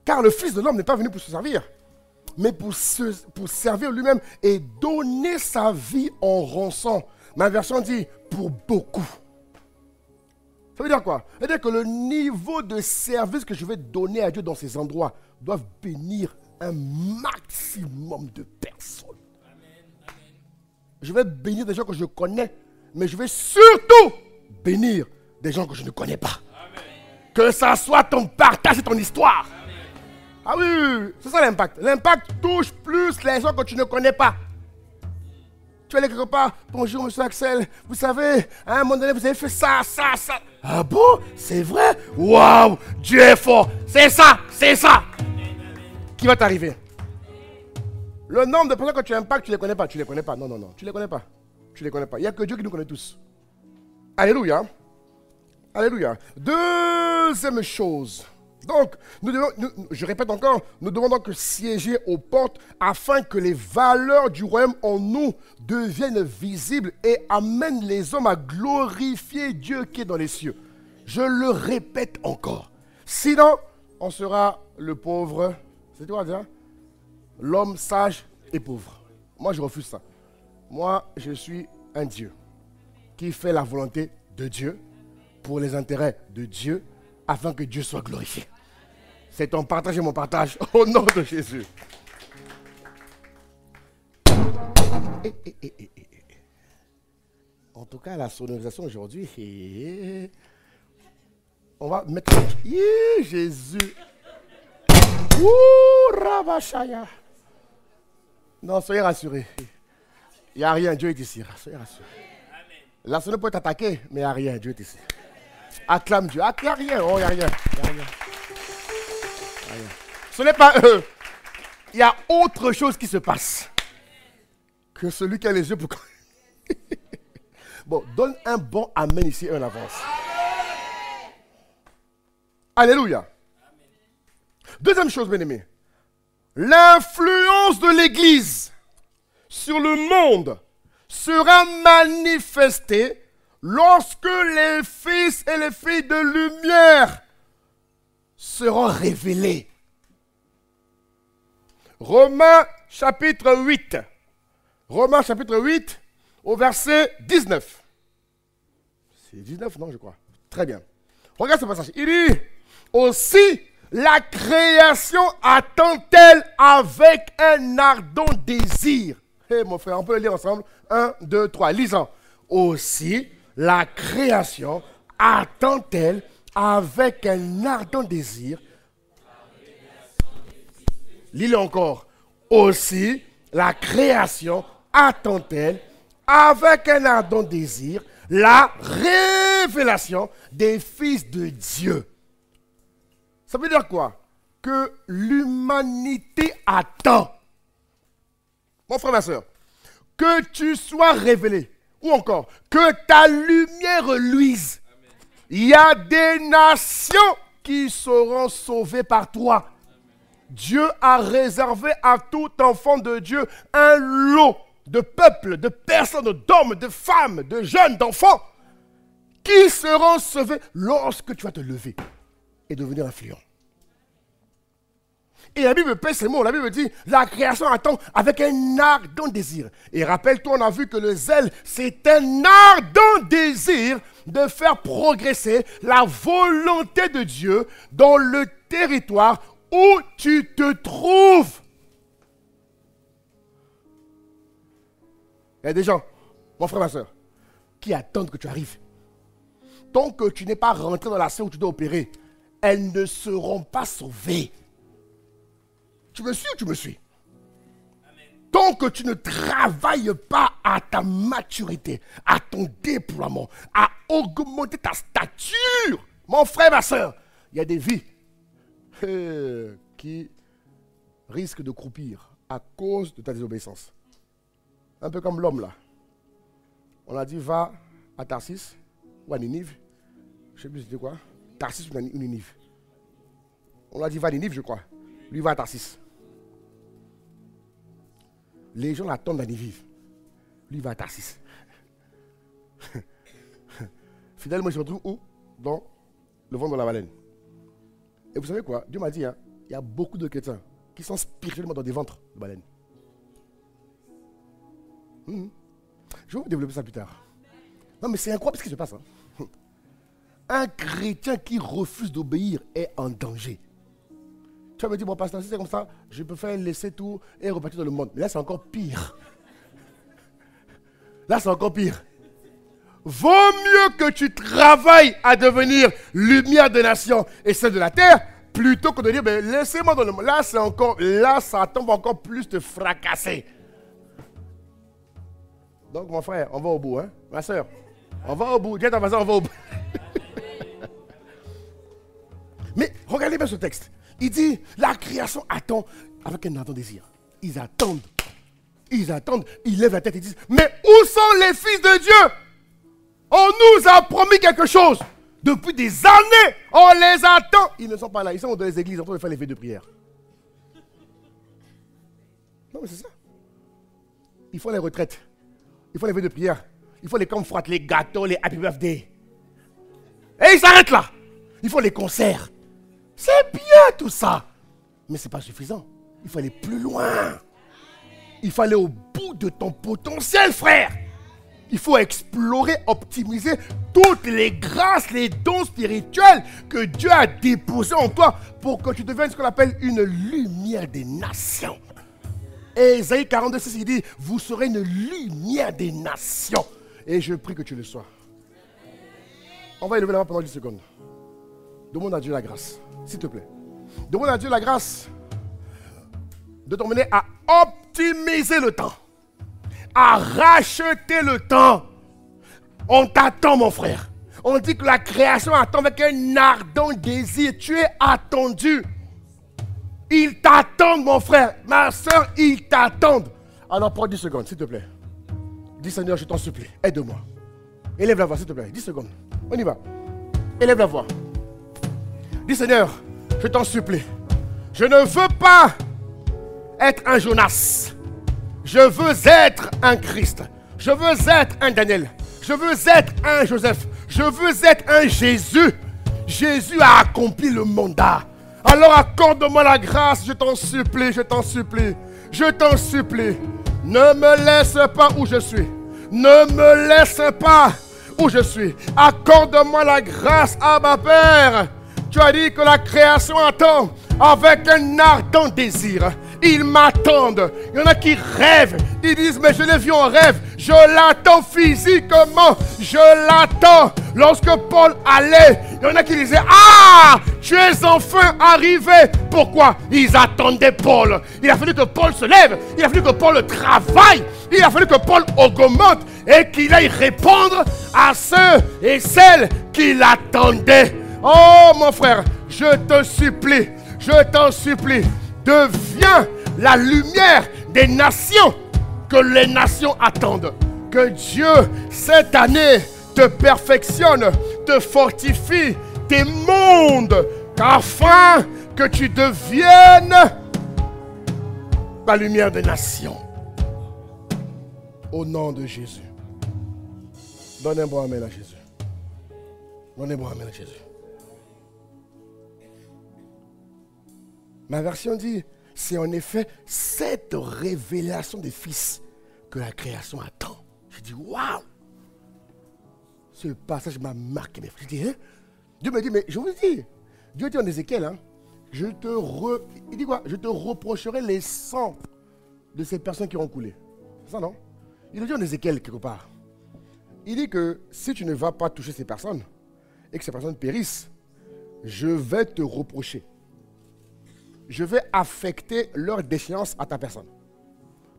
Car le Fils de l'homme n'est pas venu pour se servir, mais pour servir lui-même et donner sa vie en rançon. Ma version dit pour beaucoup. Ça veut dire quoi? Ça veut dire que le niveau de service que je vais donner à Dieu dans ces endroits doit bénir un maximum de personnes. Je vais bénir des gens que je connais, mais je vais surtout bénir des gens que je ne connais pas. Amen. Que ça soit ton partage et ton histoire. Amen. Ah oui, oui, oui. C'est ça l'impact. L'impact touche plus les gens que tu ne connais pas. Tu vas aller quelque part, bonjour monsieur Axel, vous savez, à un moment donné vous avez fait ça, ça, ça. Ah bon? C'est vrai? Waouh, Dieu est fort. C'est ça, c'est ça. Qui va t'arriver? Le nombre de personnes que tu impactes, tu ne les connais pas. Tu ne les connais pas. Non, non, non. Tu ne les connais pas. Tu ne les connais pas. Il n'y a que Dieu qui nous connaît tous. Alléluia. Alléluia. Deuxième chose. Donc, je répète encore, nous devons donc siéger aux portes afin que les valeurs du royaume en nous deviennent visibles et amènent les hommes à glorifier Dieu qui est dans les cieux. Je le répète encore. Sinon, on sera le pauvre. C'est quoi dire? L'homme sage et pauvre. Moi, je refuse ça. Moi, je suis un Dieu qui fait la volonté de Dieu pour les intérêts de Dieu afin que Dieu soit glorifié. C'est ton partage et mon partage au nom de Jésus. En tout cas, la sonorisation aujourd'hui, on va mettre... Jésus. Ouh, Rabashaya. Non, soyez rassurés. Il n'y a rien, Dieu est ici. Soyez rassurés. La sonnerie peut t'attaquer, mais il n'y a rien, Dieu est ici. Acclame Dieu. Il n'y a rien. Oh, il n'y a rien. Il n'y a rien. Ce n'est pas eux. Il y a autre chose qui se passe que celui qui a les yeux pour... Bon, donne un bon amen ici, un avance. Alléluia. Deuxième chose, bien-aimés. L'influence de l'Église sur le monde sera manifestée lorsque les fils et les filles de lumière seront révélés. Romains chapitre 8. Romains chapitre 8 au verset 19. C'est 19, non, je crois. Très bien. Regarde ce passage. Il dit, aussi la création attend-elle avec un ardent désir. Hé, mon frère, on peut le lire ensemble. 1, 2, 3. Lisons. Aussi la création attend-elle avec un ardent désir. Lis-le encore. Aussi, la création attend-elle avec un ardent désir la révélation des fils de Dieu. Ça veut dire quoi? Que l'humanité attend. Mon frère, ma soeur, que tu sois révélé. Ou encore, que ta lumière luise. Il y a des nations qui seront sauvées par toi. Amen. Dieu a réservé à tout enfant de Dieu un lot de peuples, de personnes, d'hommes, de femmes, de jeunes, d'enfants, qui seront sauvés lorsque tu vas te lever et devenir influent. Et la Bible pèse ces mots, la Bible dit, la création attend avec un ardent désir. Et rappelle-toi, on a vu que le zèle, c'est un ardent désir de faire progresser la volonté de Dieu dans le territoire où tu te trouves. Il y a des gens, mon frère, ma soeur, qui attendent que tu arrives. Tant que tu n'es pas rentré dans la scène où tu dois opérer, elles ne seront pas sauvées. Tu me suis ou tu me suis? Tant que tu ne travailles pas à ta maturité, à ton déploiement, à augmenter ta stature, mon frère, ma soeur, il y a des vies qui risquent de croupir à cause de ta désobéissance. Un peu comme l'homme là. On a dit va à Tarsis ou à Ninive. Je ne sais plus c'était quoi. Tarsis ou Ninive. On a dit va à Ninive, je crois. Lui va à Tarsis. Les gens l'attendent à Ninive. Lui va à Tarsis. Finalement, il se retrouve où? Dans le ventre de la baleine. Et vous savez quoi? Dieu m'a dit, hein, il y a beaucoup de chrétiens qui sont spirituellement dans des ventres de baleines. Je vais vous développer ça plus tard. Non, mais c'est incroyable ce qui se passe. Hein. Un chrétien qui refuse d'obéir est en danger. Tu vas me dire, bon, pasteur, si c'est comme ça, je préfère laisser tout et repartir dans le monde. Mais là, c'est encore pire. Là, c'est encore pire. Vaut mieux que tu travailles à devenir lumière des nations et celle de la terre, plutôt que de dire, ben, laissez-moi dans le monde. Là, c'est encore, là, ça tombe encore plus te fracasser. Donc, mon frère, on va au bout, hein? Ma soeur, on va au bout. Dis à ta voisine, on va au bout. Mais regardez bien ce texte. Il dit, la création attend avec un ardent désir. Ils attendent. Ils attendent. Ils lèvent la tête et disent, mais où sont les fils de Dieu? On nous a promis quelque chose. Depuis des années, on les attend. Ils ne sont pas là. Ils sont dans les églises en train de faire les veillées de prière. Non, mais c'est ça. Il faut les retraites. Il faut les veillées de prière. Il faut les comforts, les gâteaux, les happy birthday. Et ils s'arrêtent là. Il faut les concerts. C'est bien tout ça. Mais ce n'est pas suffisant. Il faut aller plus loin. Il faut aller au bout de ton potentiel, frère. Il faut explorer, optimiser toutes les grâces, les dons spirituels que Dieu a déposés en toi pour que tu deviennes ce qu'on appelle une lumière des nations. Et Ésaïe 42,6, il dit, vous serez une lumière des nations. Et je prie que tu le sois. On va élever la main pendant 10 secondes. Demande à Dieu la grâce, s'il te plaît. Demande à Dieu la grâce de t'emmener à optimiser le temps, à racheter le temps. On t'attend, mon frère. On dit que la création attend avec un ardent désir. Tu es attendu. Ils t'attendent, mon frère. Ma soeur, ils t'attendent. Alors, prends 10 secondes, s'il te plaît. Dis, Seigneur, je t'en supplie, aide-moi. Élève la voix, s'il te plaît. 10 secondes. On y va. Élève la voix. Dis, Seigneur, je t'en supplie. Je ne veux pas être un Jonas. Je veux être un Christ. Je veux être un Daniel. Je veux être un Joseph. Je veux être un Jésus. Jésus a accompli le mandat. Alors accorde-moi la grâce, je t'en supplie, je t'en supplie. Je t'en supplie. Ne me laisse pas où je suis. Ne me laisse pas où je suis. Accorde-moi la grâce, Abba Père. Tu as dit que la création attend avec un ardent désir. Ils m'attendent. Il y en a qui rêvent. Ils disent, mais je l'ai vu en rêve. Je l'attends physiquement. Je l'attends. Lorsque Paul allait, il y en a qui disaient, ah, tu es enfin arrivé. Pourquoi? Ils attendaient Paul. Il a fallu que Paul se lève. Il a fallu que Paul travaille. Il a fallu que Paul augmente et qu'il aille répondre à ceux et celles qui l'attendaient. Oh mon frère, je te supplie, je t'en supplie, deviens la lumière des nations que les nations attendent. Que Dieu, cette année, te perfectionne, te fortifie, t'émonde, afin que tu deviennes la lumière des nations. Au nom de Jésus. Donne un bon amen à Jésus. Donne un bon amen à Jésus. Ma version dit, c'est en effet cette révélation des fils que la création attend. Je dis, waouh! Ce passage m'a marqué. Je dis, hein? Dieu me dit, mais je vous dis, Dieu dit en Ézéchiel, hein, il dit quoi? Je te reprocherai les sangs de ces personnes qui ont coulé. C'est ça, non? Il le dit en Ézéchiel quelque part. Il dit que si tu ne vas pas toucher ces personnes et que ces personnes périssent, je vais te reprocher. Je vais affecter leur déchéance à ta personne.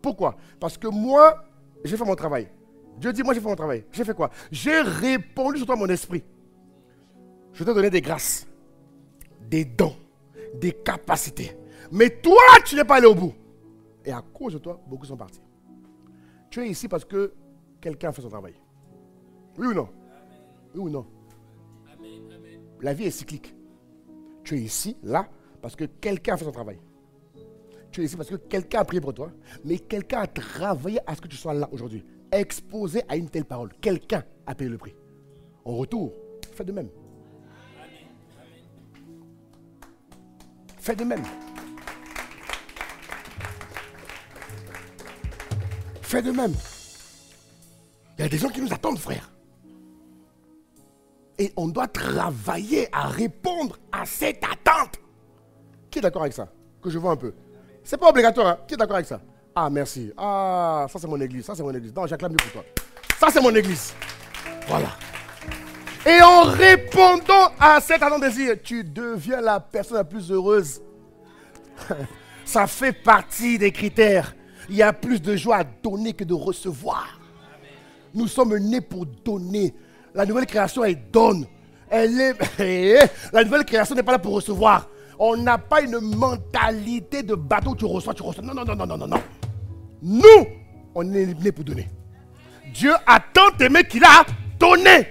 Pourquoi? Parce que moi, j'ai fait mon travail. Dieu dit, moi j'ai fait mon travail. J'ai fait quoi? J'ai répondu sur toi mon esprit. Je t'ai donné des grâces, des dons, des capacités. Mais toi, tu n'es pas allé au bout. Et à cause de toi, beaucoup sont partis. Tu es ici parce que quelqu'un a fait son travail. Oui ou non? Oui ou non? La vie est cyclique. Tu es ici, là, parce que quelqu'un a fait son travail. Tu es ici parce que quelqu'un a prié pour toi, mais quelqu'un a travaillé à ce que tu sois là aujourd'hui, exposé à une telle parole. Quelqu'un a payé le prix. En retour, fais de même. Fais de même. Fais de même. Il y a des gens qui nous attendent, frère. Et on doit travailler à répondre à cette attente. Qui est d'accord avec ça? Que je vois un peu. C'est pas obligatoire, hein? Qui est d'accord avec ça? Ah, merci. Ah, ça c'est mon église. Ça c'est mon église. Non, j'acclame mieux pour toi. Ça c'est mon église. Voilà. Et en répondant à cet attente désir, tu deviens la personne la plus heureuse. Ça fait partie des critères. Il y a plus de joie à donner que de recevoir. Nous sommes nés pour donner. La nouvelle création, elle donne. La nouvelle création n'est pas là pour recevoir. On n'a pas une mentalité de bateau où tu reçois, tu reçois. Non, non, non, non, non, non, non. Nous, on est nés pour donner. Dieu a tant aimé qu'il a donné.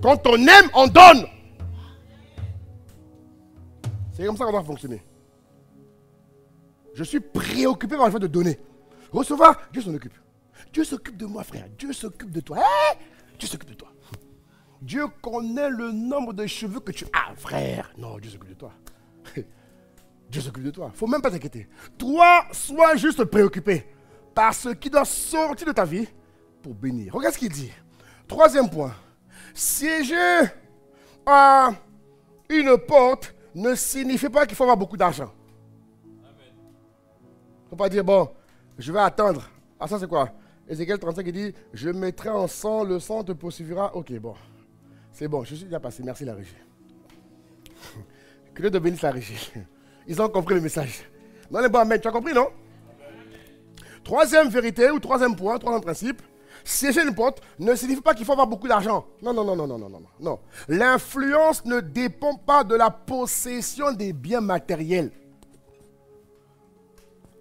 Quand on aime, on donne. C'est comme ça qu'on doit fonctionner. Je suis préoccupé par le fait de donner. Recevoir, Dieu s'en occupe. Dieu s'occupe de moi, frère. Dieu s'occupe de toi. Hey, Dieu s'occupe de toi. Dieu connaît le nombre de cheveux que tu as, frère. Non, Dieu s'occupe de toi. Dieu s'occupe de toi. Il ne faut même pas t'inquiéter. Toi, sois juste préoccupé par ce qui doit sortir de ta vie pour bénir. Regarde ce qu'il dit. Troisième point. Siéger à une porte ne signifie pas qu'il faut avoir beaucoup d'argent. Il ne faut pas dire, bon, je vais attendre. Ah, ça c'est quoi? Ézéchiel 35, il dit, je mettrai en sang, le sang te poursuivra. Ok, bon. C'est bon, je suis déjà passé. Merci la régie. Que Dieu te bénisse la régie. Ils ont compris le message. Non, les bons amen, tu as compris, non? Troisième vérité ou troisième point, troisième principe. Siéger une porte ne signifie pas qu'il faut avoir beaucoup d'argent. Non, non, non, non, non, non, non, non. L'influence ne dépend pas de la possession des biens matériels.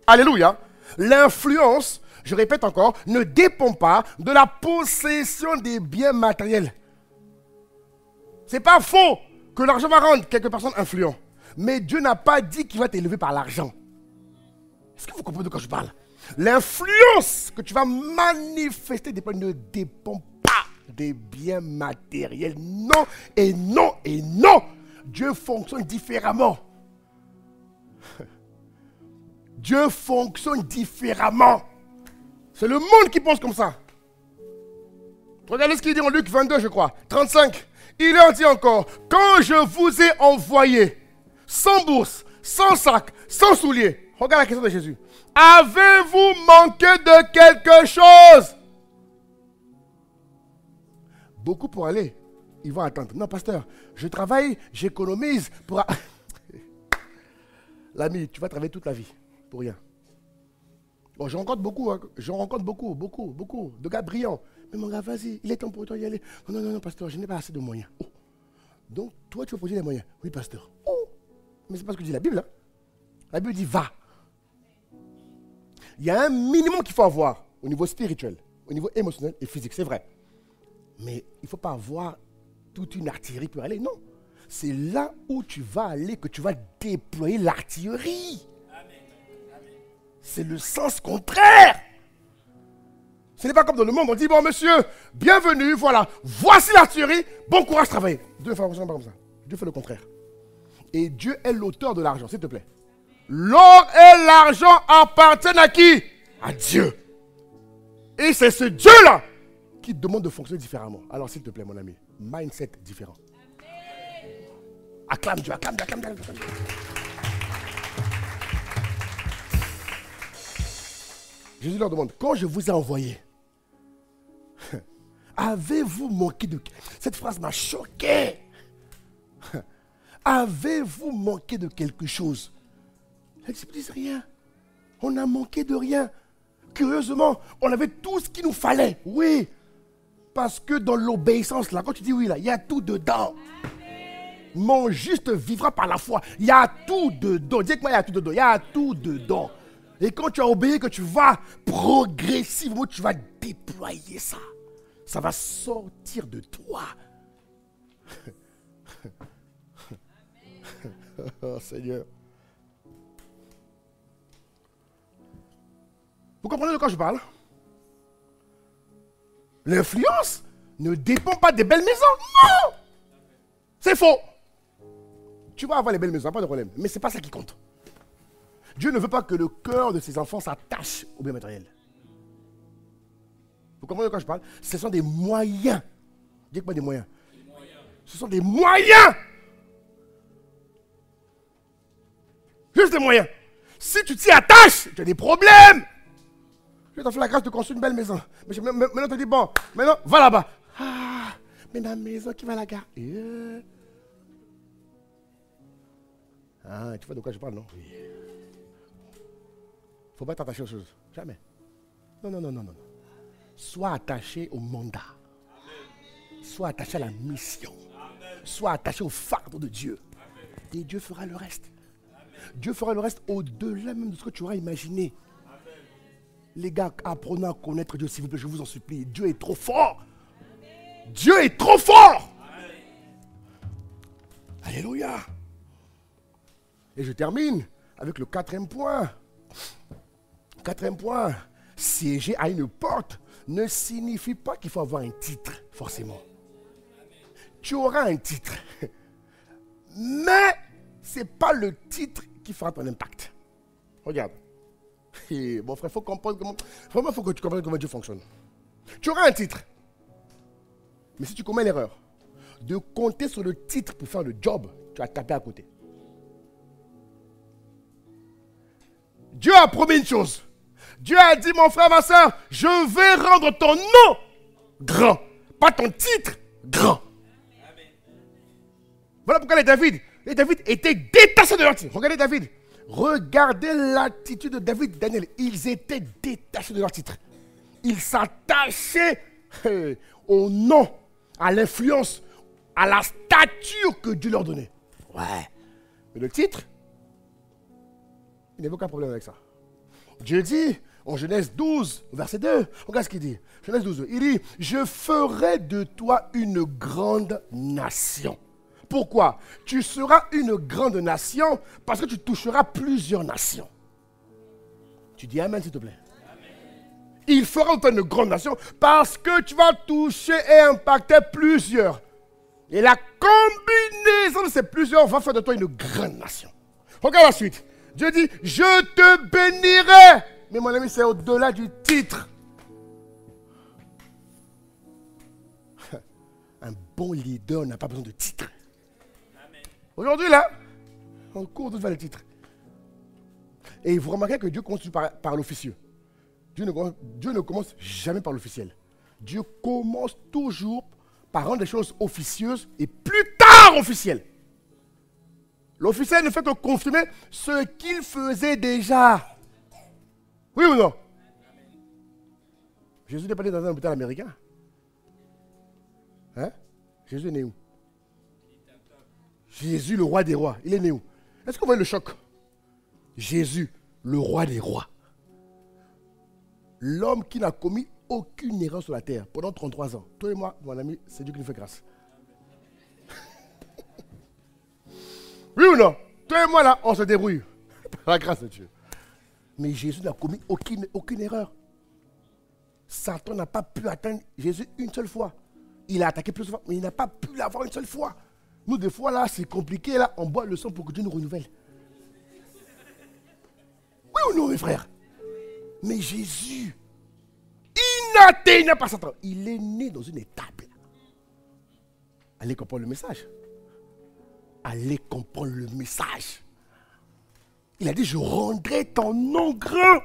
Alléluia. L'influence, je répète encore, ne dépend pas de la possession des biens matériels. C'est pas faux que l'argent va rendre quelques personnes influentes. Mais Dieu n'a pas dit qu'il va t'élever par l'argent. Est-ce que vous comprenez de quoi je parle? L'influence que tu vas manifester ne dépend pas des biens matériels. Non et non et non. Dieu fonctionne différemment. Dieu fonctionne différemment. C'est le monde qui pense comme ça. Regardez ce qu'il dit en Luc 22, je crois. 35. Il leur dit encore, quand je vous ai envoyé, sans bourse, sans sac, sans souliers. Regarde la question de Jésus. Avez-vous manqué de quelque chose? Beaucoup pour aller. Ils vont attendre. Non, pasteur, je travaille, j'économise pour... L'ami, tu vas travailler toute la vie pour rien. Bon, je rencontre beaucoup, hein. Je rencontre beaucoup de gars brillants. Mais mon gars, vas-y, il est temps pour toi d'y aller. Non, non, non, pasteur, je n'ai pas assez de moyens. Oh. Donc, toi, tu veux poser les moyens. Oui, pasteur. Oh. Mais c'est pas ce que dit la Bible. Hein? La Bible dit va. Il y a un minimum qu'il faut avoir au niveau spirituel, au niveau émotionnel et physique, c'est vrai. Mais il ne faut pas avoir toute une artillerie pour aller. Non. C'est là où tu vas aller que tu vas déployer l'artillerie. C'est le sens contraire. Ce n'est pas comme dans le monde, on dit, bon monsieur, bienvenue, voilà, voici la tuerie, bon courage, travaillez. Dieu ne fait pas comme ça. Dieu fait le contraire. Et Dieu est l'auteur de l'argent, s'il te plaît. L'or et l'argent appartiennent à qui? À Dieu. Et c'est ce Dieu-là qui demande de fonctionner différemment. Alors s'il te plaît, mon ami, mindset différent. Acclame Dieu, acclame Dieu, acclame Dieu, acclame Dieu. Jésus leur demande, quand je vous ai envoyé, avez-vous manqué de... Cette phrase m'a choqué. Avez-vous manqué de quelque chose? Les disciples disent rien. On n'a manqué de rien. Curieusement, on avait tout ce qu'il nous fallait. Oui. Parce que dans l'obéissance, là, quand tu dis oui, là, il y a tout dedans. Mon juste vivra par la foi. Il y a tout dedans. Dis que moi, il y a tout dedans. Il y a tout dedans. Et quand tu as obéi, que tu vas progressivement, tu vas déployer ça. Ça va sortir de toi. Oh Seigneur. Vous comprenez de quoi je parle? L'influence ne dépend pas des belles maisons. Non! C'est faux. Tu vas avoir les belles maisons, pas de problème. Mais ce n'est pas ça qui compte. Dieu ne veut pas que le cœur de ses enfants s'attache au bien matériel. Vous comprenez de quoi je parle? Ce sont des moyens. Dites-moi des moyens. Ce sont des moyens. Juste des moyens. Si tu t'y attaches, tu as des problèmes. Je t'en fais la grâce de construire une belle maison. Mais maintenant, tu dis, bon, maintenant, va là-bas. Ah, mais la maison qui va à la gare. Ah, tu vois de quoi je parle, non? Oui. Il ne faut pas t'attacher aux choses. Jamais. Non. Sois attaché au mandat. Sois attaché à la mission. Sois attaché au fardeau de Dieu. Et Dieu fera le reste. Dieu fera le reste au-delà même de ce que tu auras imaginé. Les gars, apprenez à connaître Dieu, s'il vous plaît, je vous en supplie. Dieu est trop fort. Dieu est trop fort. Alléluia. Et je termine avec le quatrième point. Quatrième point. Siéger à une porte ne signifie pas qu'il faut avoir un titre, forcément. Tu auras un titre. Mais ce n'est pas le titre qui fera ton impact. Regarde. Et mon frère, il faut comprendre comment... Vraiment, il faut que tu comprennes comment Dieu fonctionne. Tu auras un titre. Mais si tu commets l'erreur de compter sur le titre pour faire le job, tu vas taper à côté. Dieu a promis une chose. Dieu a dit, mon frère, ma soeur, je vais rendre ton nom grand. Pas ton titre grand. Amen. Voilà pourquoi les David étaient détachés de leur titre. Regardez David. Regardez l'attitude de David et Daniel. Ils étaient détachés de leur titre. Ils s'attachaient au nom, à l'influence, à la stature que Dieu leur donnait. Ouais. Mais le titre, il n'y avait aucun problème avec ça. Dieu dit, en Genèse 12, verset 2, regarde ce qu'il dit. Genèse 12, il dit, je ferai de toi une grande nation. Pourquoi? Tu seras une grande nation parce que tu toucheras plusieurs nations. Tu dis amen, s'il te plaît. Amen. Il fera de toi une grande nation parce que tu vas toucher et impacter plusieurs. Et la combinaison de ces plusieurs va faire de toi une grande nation. Regarde la suite. Dieu dit, je te bénirai. Mais mon ami, c'est au-delà du titre. Un bon leader n'a pas besoin de titre. Aujourd'hui, là, on court tous vers le titre. Et vous remarquez que Dieu commence par l'officieux. Dieu ne commence jamais par l'officiel. Dieu commence toujours par rendre des choses officieuses et plus tard officielles. L'officiel ne fait que confirmer ce qu'il faisait déjà. Oui ou non? Jésus n'est pas né dans un hôpital américain. Hein? Jésus est né où? Jésus, le roi des rois, il est né où? Est-ce qu'on voit le choc? Jésus, le roi des rois. L'homme qui n'a commis aucune erreur sur la terre pendant 33 ans. Toi et moi, mon ami, c'est Dieu qui nous fait grâce. Oui ou non? Toi et moi, là, on se débrouille. Par la grâce de Dieu. Mais Jésus n'a commis aucune erreur. Satan n'a pas pu atteindre Jésus une seule fois. Il a attaqué plusieurs fois, mais il n'a pas pu l'avoir une seule fois. Nous, des fois, là, c'est compliqué. Là, on boit le sang pour que Dieu nous renouvelle. Oui ou non, mes frères? Mais Jésus, inatteignable par Satan, il est né dans une étable. Allez comprendre le message. Allez comprendre le message. Il a dit, je rendrai ton nom grand.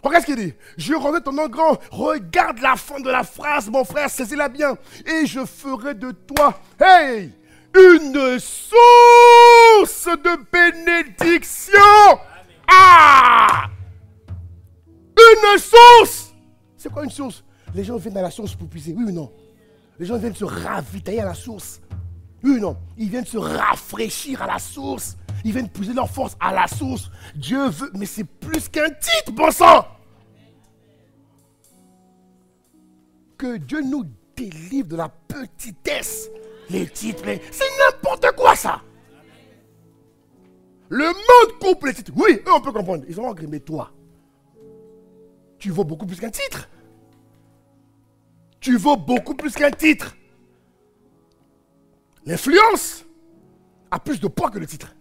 Regarde ce qu'il dit. Je rendrai ton nom grand. Regarde la fin de la phrase, mon frère, saisis-la bien. Et je ferai de toi, hey, une source de bénédiction. Ah! Une source. C'est quoi une source? Les gens viennent à la source pour puiser, oui ou non? Les gens viennent se ravitailler à la source. Oui ou non? Ils viennent se rafraîchir à la source. Ils viennent puiser leur force à la source. Dieu veut, mais c'est plus qu'un titre, bon sang. Que Dieu nous délivre de la petitesse. Les titres, c'est n'importe quoi ça. Le monde coupe les titres. Oui, eux on peut comprendre. Ils ont agréé, mais toi, tu vaux beaucoup plus qu'un titre. Tu vaux beaucoup plus qu'un titre. L'influence a plus de poids que le titre.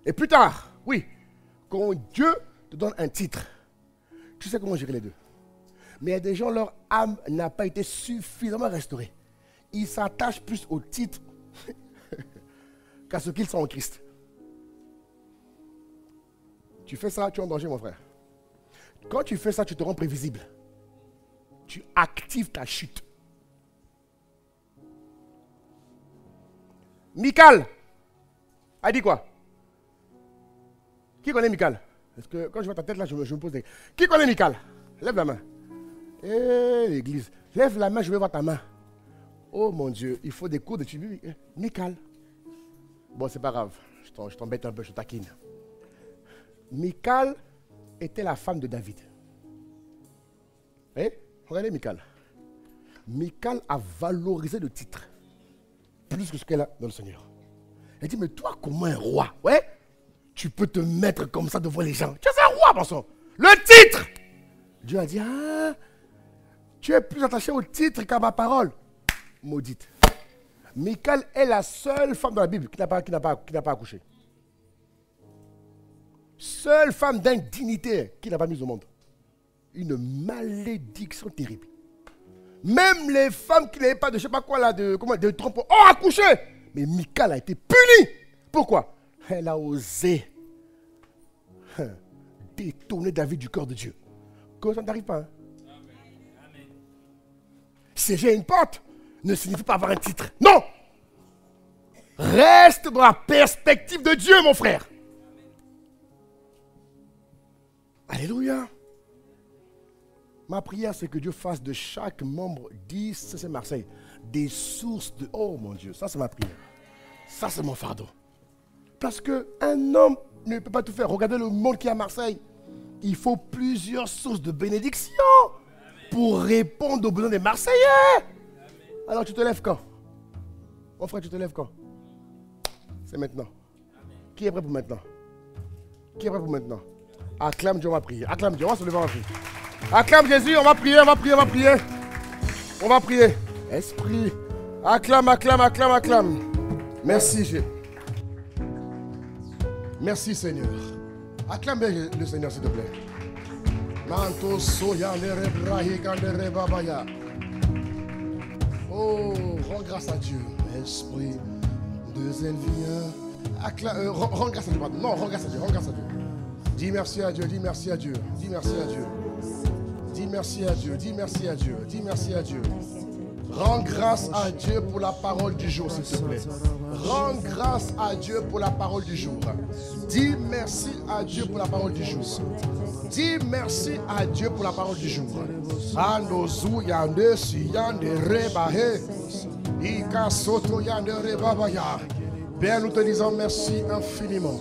Et plus tard, oui, quand Dieu te donne un titre, tu sais comment gérer les deux. Mais il y a des gens, leur âme n'a pas été suffisamment restaurée. Ils s'attachent plus au titre qu'à ce qu'ils sont en Christ. Tu fais ça, tu es en danger, mon frère. Quand tu fais ça, tu te rends prévisible. Tu actives ta chute. Michal a dit quoi? Qui connaît Michal? Parce que quand je vois ta tête là, je me pose des... Qui connaît Michal? Lève la main. Eh, l'église. Lève la main, je veux voir ta main. Oh mon Dieu, il faut des cours de Bible. Michal. Bon, c'est pas grave. Je t'embête un peu, je taquine. Michal était la femme de David. Eh? Regardez Michal. Michal a valorisé le titre plus que ce qu'elle a dans le Seigneur. Elle dit, mais toi, comment un roi, ouais, tu peux te mettre comme ça devant les gens. Tu es un roi, bon sang. Le titre. Dieu a dit, ah, tu es plus attaché au titre qu'à ma parole. Maudite. Michal est la seule femme dans la Bible qui n'a pas accouché. Seule femme d'indignité qui n'a pas mise au monde. Une malédiction terrible. Même les femmes qui n'avaient pas de je sais pas quoi là, de trompe ont accouché. Mais Michal a été punie. Pourquoi? Elle a osé détourner David du cœur de Dieu. Que ça ne t'arrive pas. Hein? Si j'ai une porte, ne signifie pas avoir un titre. Non! Reste dans la perspective de Dieu, mon frère. Alléluia. Ma prière, c'est que Dieu fasse de chaque membre d'ICC Marseille des sources de... Oh mon Dieu, ça c'est ma prière. Ça c'est mon fardeau. Parce qu'un homme ne peut pas tout faire. Regardez le monde qui est à Marseille. Il faut plusieurs sources de bénédiction pour répondre aux besoins des Marseillais. Alors tu te lèves quand? Mon frère, tu te lèves quand? C'est maintenant. Qui est prêt pour maintenant? Qui est prêt pour maintenant? Acclame Dieu, on va prier. Acclame Dieu, on va se lever, on va prier. Acclame Jésus, on va prier, on va prier, on va prier. On va prier. Esprit, acclame, acclame, acclame, acclame. Merci Jésus. Merci Seigneur. Acclame bien le Seigneur s'il te plaît. Manto soya le babaya. Oh, rends grâce à Dieu. Esprit de Zélvien. Rends grâce à Dieu. Non, rends grâce à Dieu, rends grâce à Dieu. Dis merci à Dieu, dis merci à Dieu, dis merci à Dieu. Dis merci à Dieu, dis merci à Dieu, dis merci à Dieu. Rends grâce à Dieu pour la parole du jour, s'il te plaît. Rends grâce à Dieu pour la parole du jour. Dis merci à Dieu pour la parole du jour. Dis merci à Dieu pour la parole du jour. Andozu yande si yande rebahe. Ika soto yande rebabaya. Père, nous te disons merci infiniment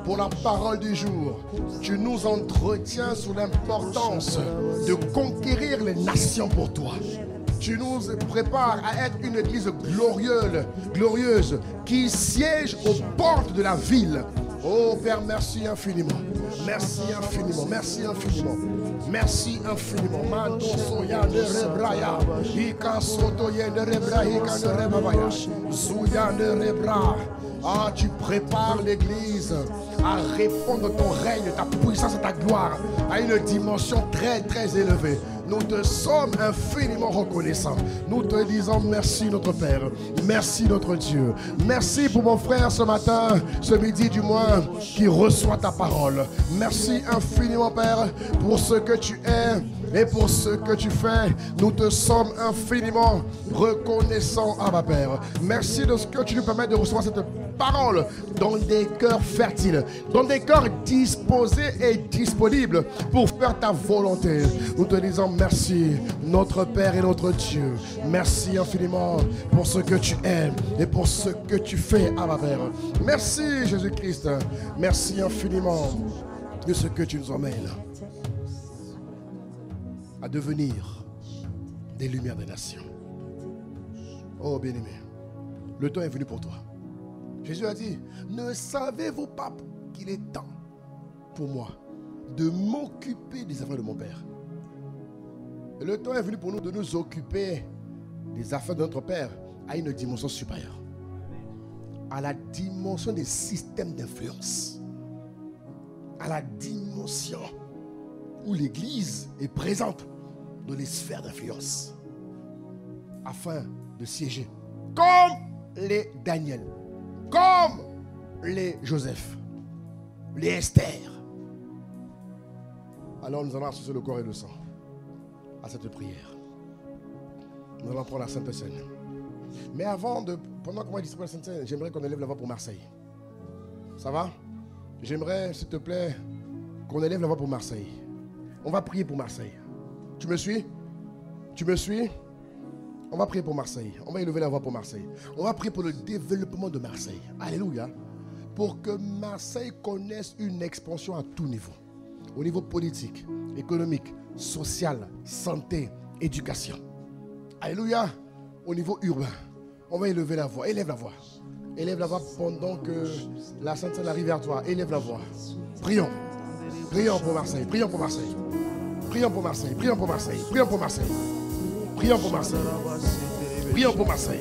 pour la parole du jour. Tu nous entretiens sur l'importance de conquérir les nations pour toi. Tu nous prépares à être une église glorieuse qui siège aux portes de la ville, Oh Père, merci infiniment. Merci infiniment. Merci infiniment. Merci infiniment. Mando soya de rebraya. Ika soto ye de rebra. Ika de rebabaya. Zuya de rebra. Ah, tu prépares l'église à répondre ton règne, ta puissance et ta gloire à une dimension très très élevée. Nous te sommes infiniment reconnaissants. Nous te disons merci notre Père. Merci notre Dieu. Merci pour mon frère ce matin, ce midi du moins, qui reçoit ta parole. Merci infiniment Père pour ce que tu es et pour ce que tu fais. Nous te sommes infiniment reconnaissants à ma Père. Merci de ce que tu nous permets de recevoir cette parole dans des cœurs fertiles, dans des cœurs disposés et disponibles pour faire ta volonté. Nous te disons merci, notre Père et notre Dieu. Merci infiniment pour ce que tu es et pour ce que tu fais à ma Père. Merci Jésus-Christ. Merci infiniment de ce que tu nous emmènes à devenir des lumières des nations. Oh bien-aimé, le temps est venu pour toi. Jésus a dit, ne savez-vous pas qu'il est temps pour moi de m'occuper des affaires de mon Père? Et le temps est venu pour nous de nous occuper des affaires de notre Père à une dimension supérieure. À la dimension des systèmes d'influence. À la dimension où l'Église est présente dans les sphères d'influence. Afin de siéger comme les Daniel. Comme les Joseph, les Esther. Alors nous allons associer le corps et le sang à cette prière. Nous allons prendre la Sainte Seine. Mais pendant qu'on va distribuer la Sainte Seine, j'aimerais qu'on élève la voix pour Marseille. Ça va? J'aimerais, s'il te plaît, qu'on élève la voix pour Marseille. On va prier pour Marseille. Tu me suis? Tu me suis? On va prier pour Marseille. On va élever la voix pour Marseille. On va prier pour le développement de Marseille. Alléluia. Pour que Marseille connaisse une expansion à tout niveau. Au niveau politique, économique, social, santé, éducation. Alléluia. Au niveau urbain. On va élever la voix. Élève la voix. Élève la voix pendant que la Sainte Seine arrive vers toi. Élève la voix. Prions. Prions pour Marseille. Prions pour Marseille. Prions pour Marseille. Prions pour Marseille. Prions pour Marseille. Prions pour Marseille. Prions pour Marseille.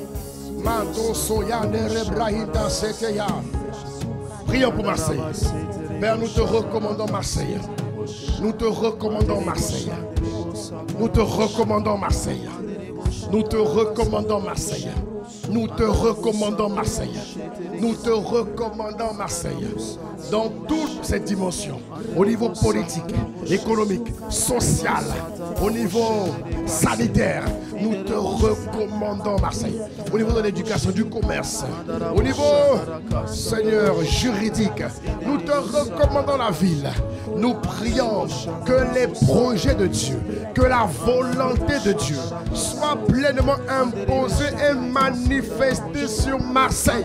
Prions pour Marseille. Père, nous te recommandons Marseille. Nous te recommandons Marseille. Nous te recommandons Marseille. Nous te recommandons Marseille. Nous te recommandons Marseille. Nous te recommandons Marseille. Dans toutes ces dimensions, au niveau politique, économique, social, au niveau sanitaire, nous te recommandons Marseille. Au niveau de l'éducation, du commerce, au niveau, Seigneur, juridique, nous te recommandons la ville. Nous prions que les projets de Dieu, que la volonté de Dieu soit pleinement imposée et manifestée sur Marseille.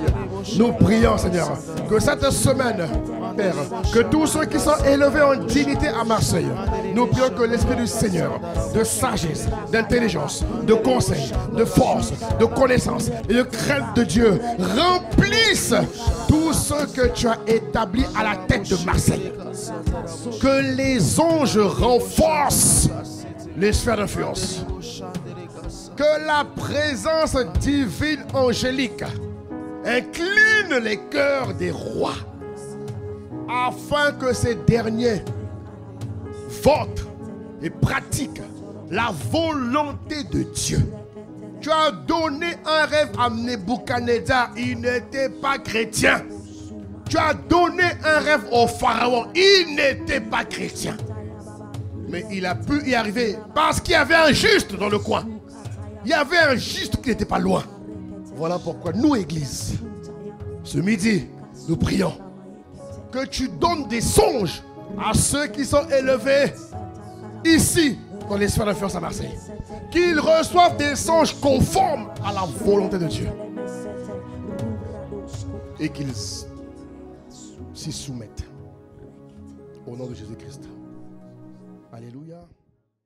Nous prions, Seigneur, que cette semaine, Père, que tous ceux qui sont élevés en dignité à Marseille, nous prions que l'Esprit du Seigneur, de sagesse, d'intelligence, de conseil, de force, de connaissance et de crainte de Dieu, remplisse tout ce que tu as établi à la tête de Marseille. Que les anges renforcent les sphères d'influence. Que la présence divine angélique incline les cœurs des rois, afin que ces derniers votent et pratiquent la volonté de Dieu. Tu as donné un rêve à Nebuchadnezzar, il n'était pas chrétien. Tu as donné un rêve au pharaon, il n'était pas chrétien. Mais il a pu y arriver parce qu'il y avait un juste dans le coin. Il y avait un juste qui n'était pas loin. Voilà pourquoi nous, Église, ce midi, nous prions que tu donnes des songes à ceux qui sont élevés ici dans les sphères d'influence à Marseille. Qu'ils reçoivent des songes conformes à la volonté de Dieu. Et qu'ils s'y soumettent. Au nom de Jésus-Christ. Alléluia.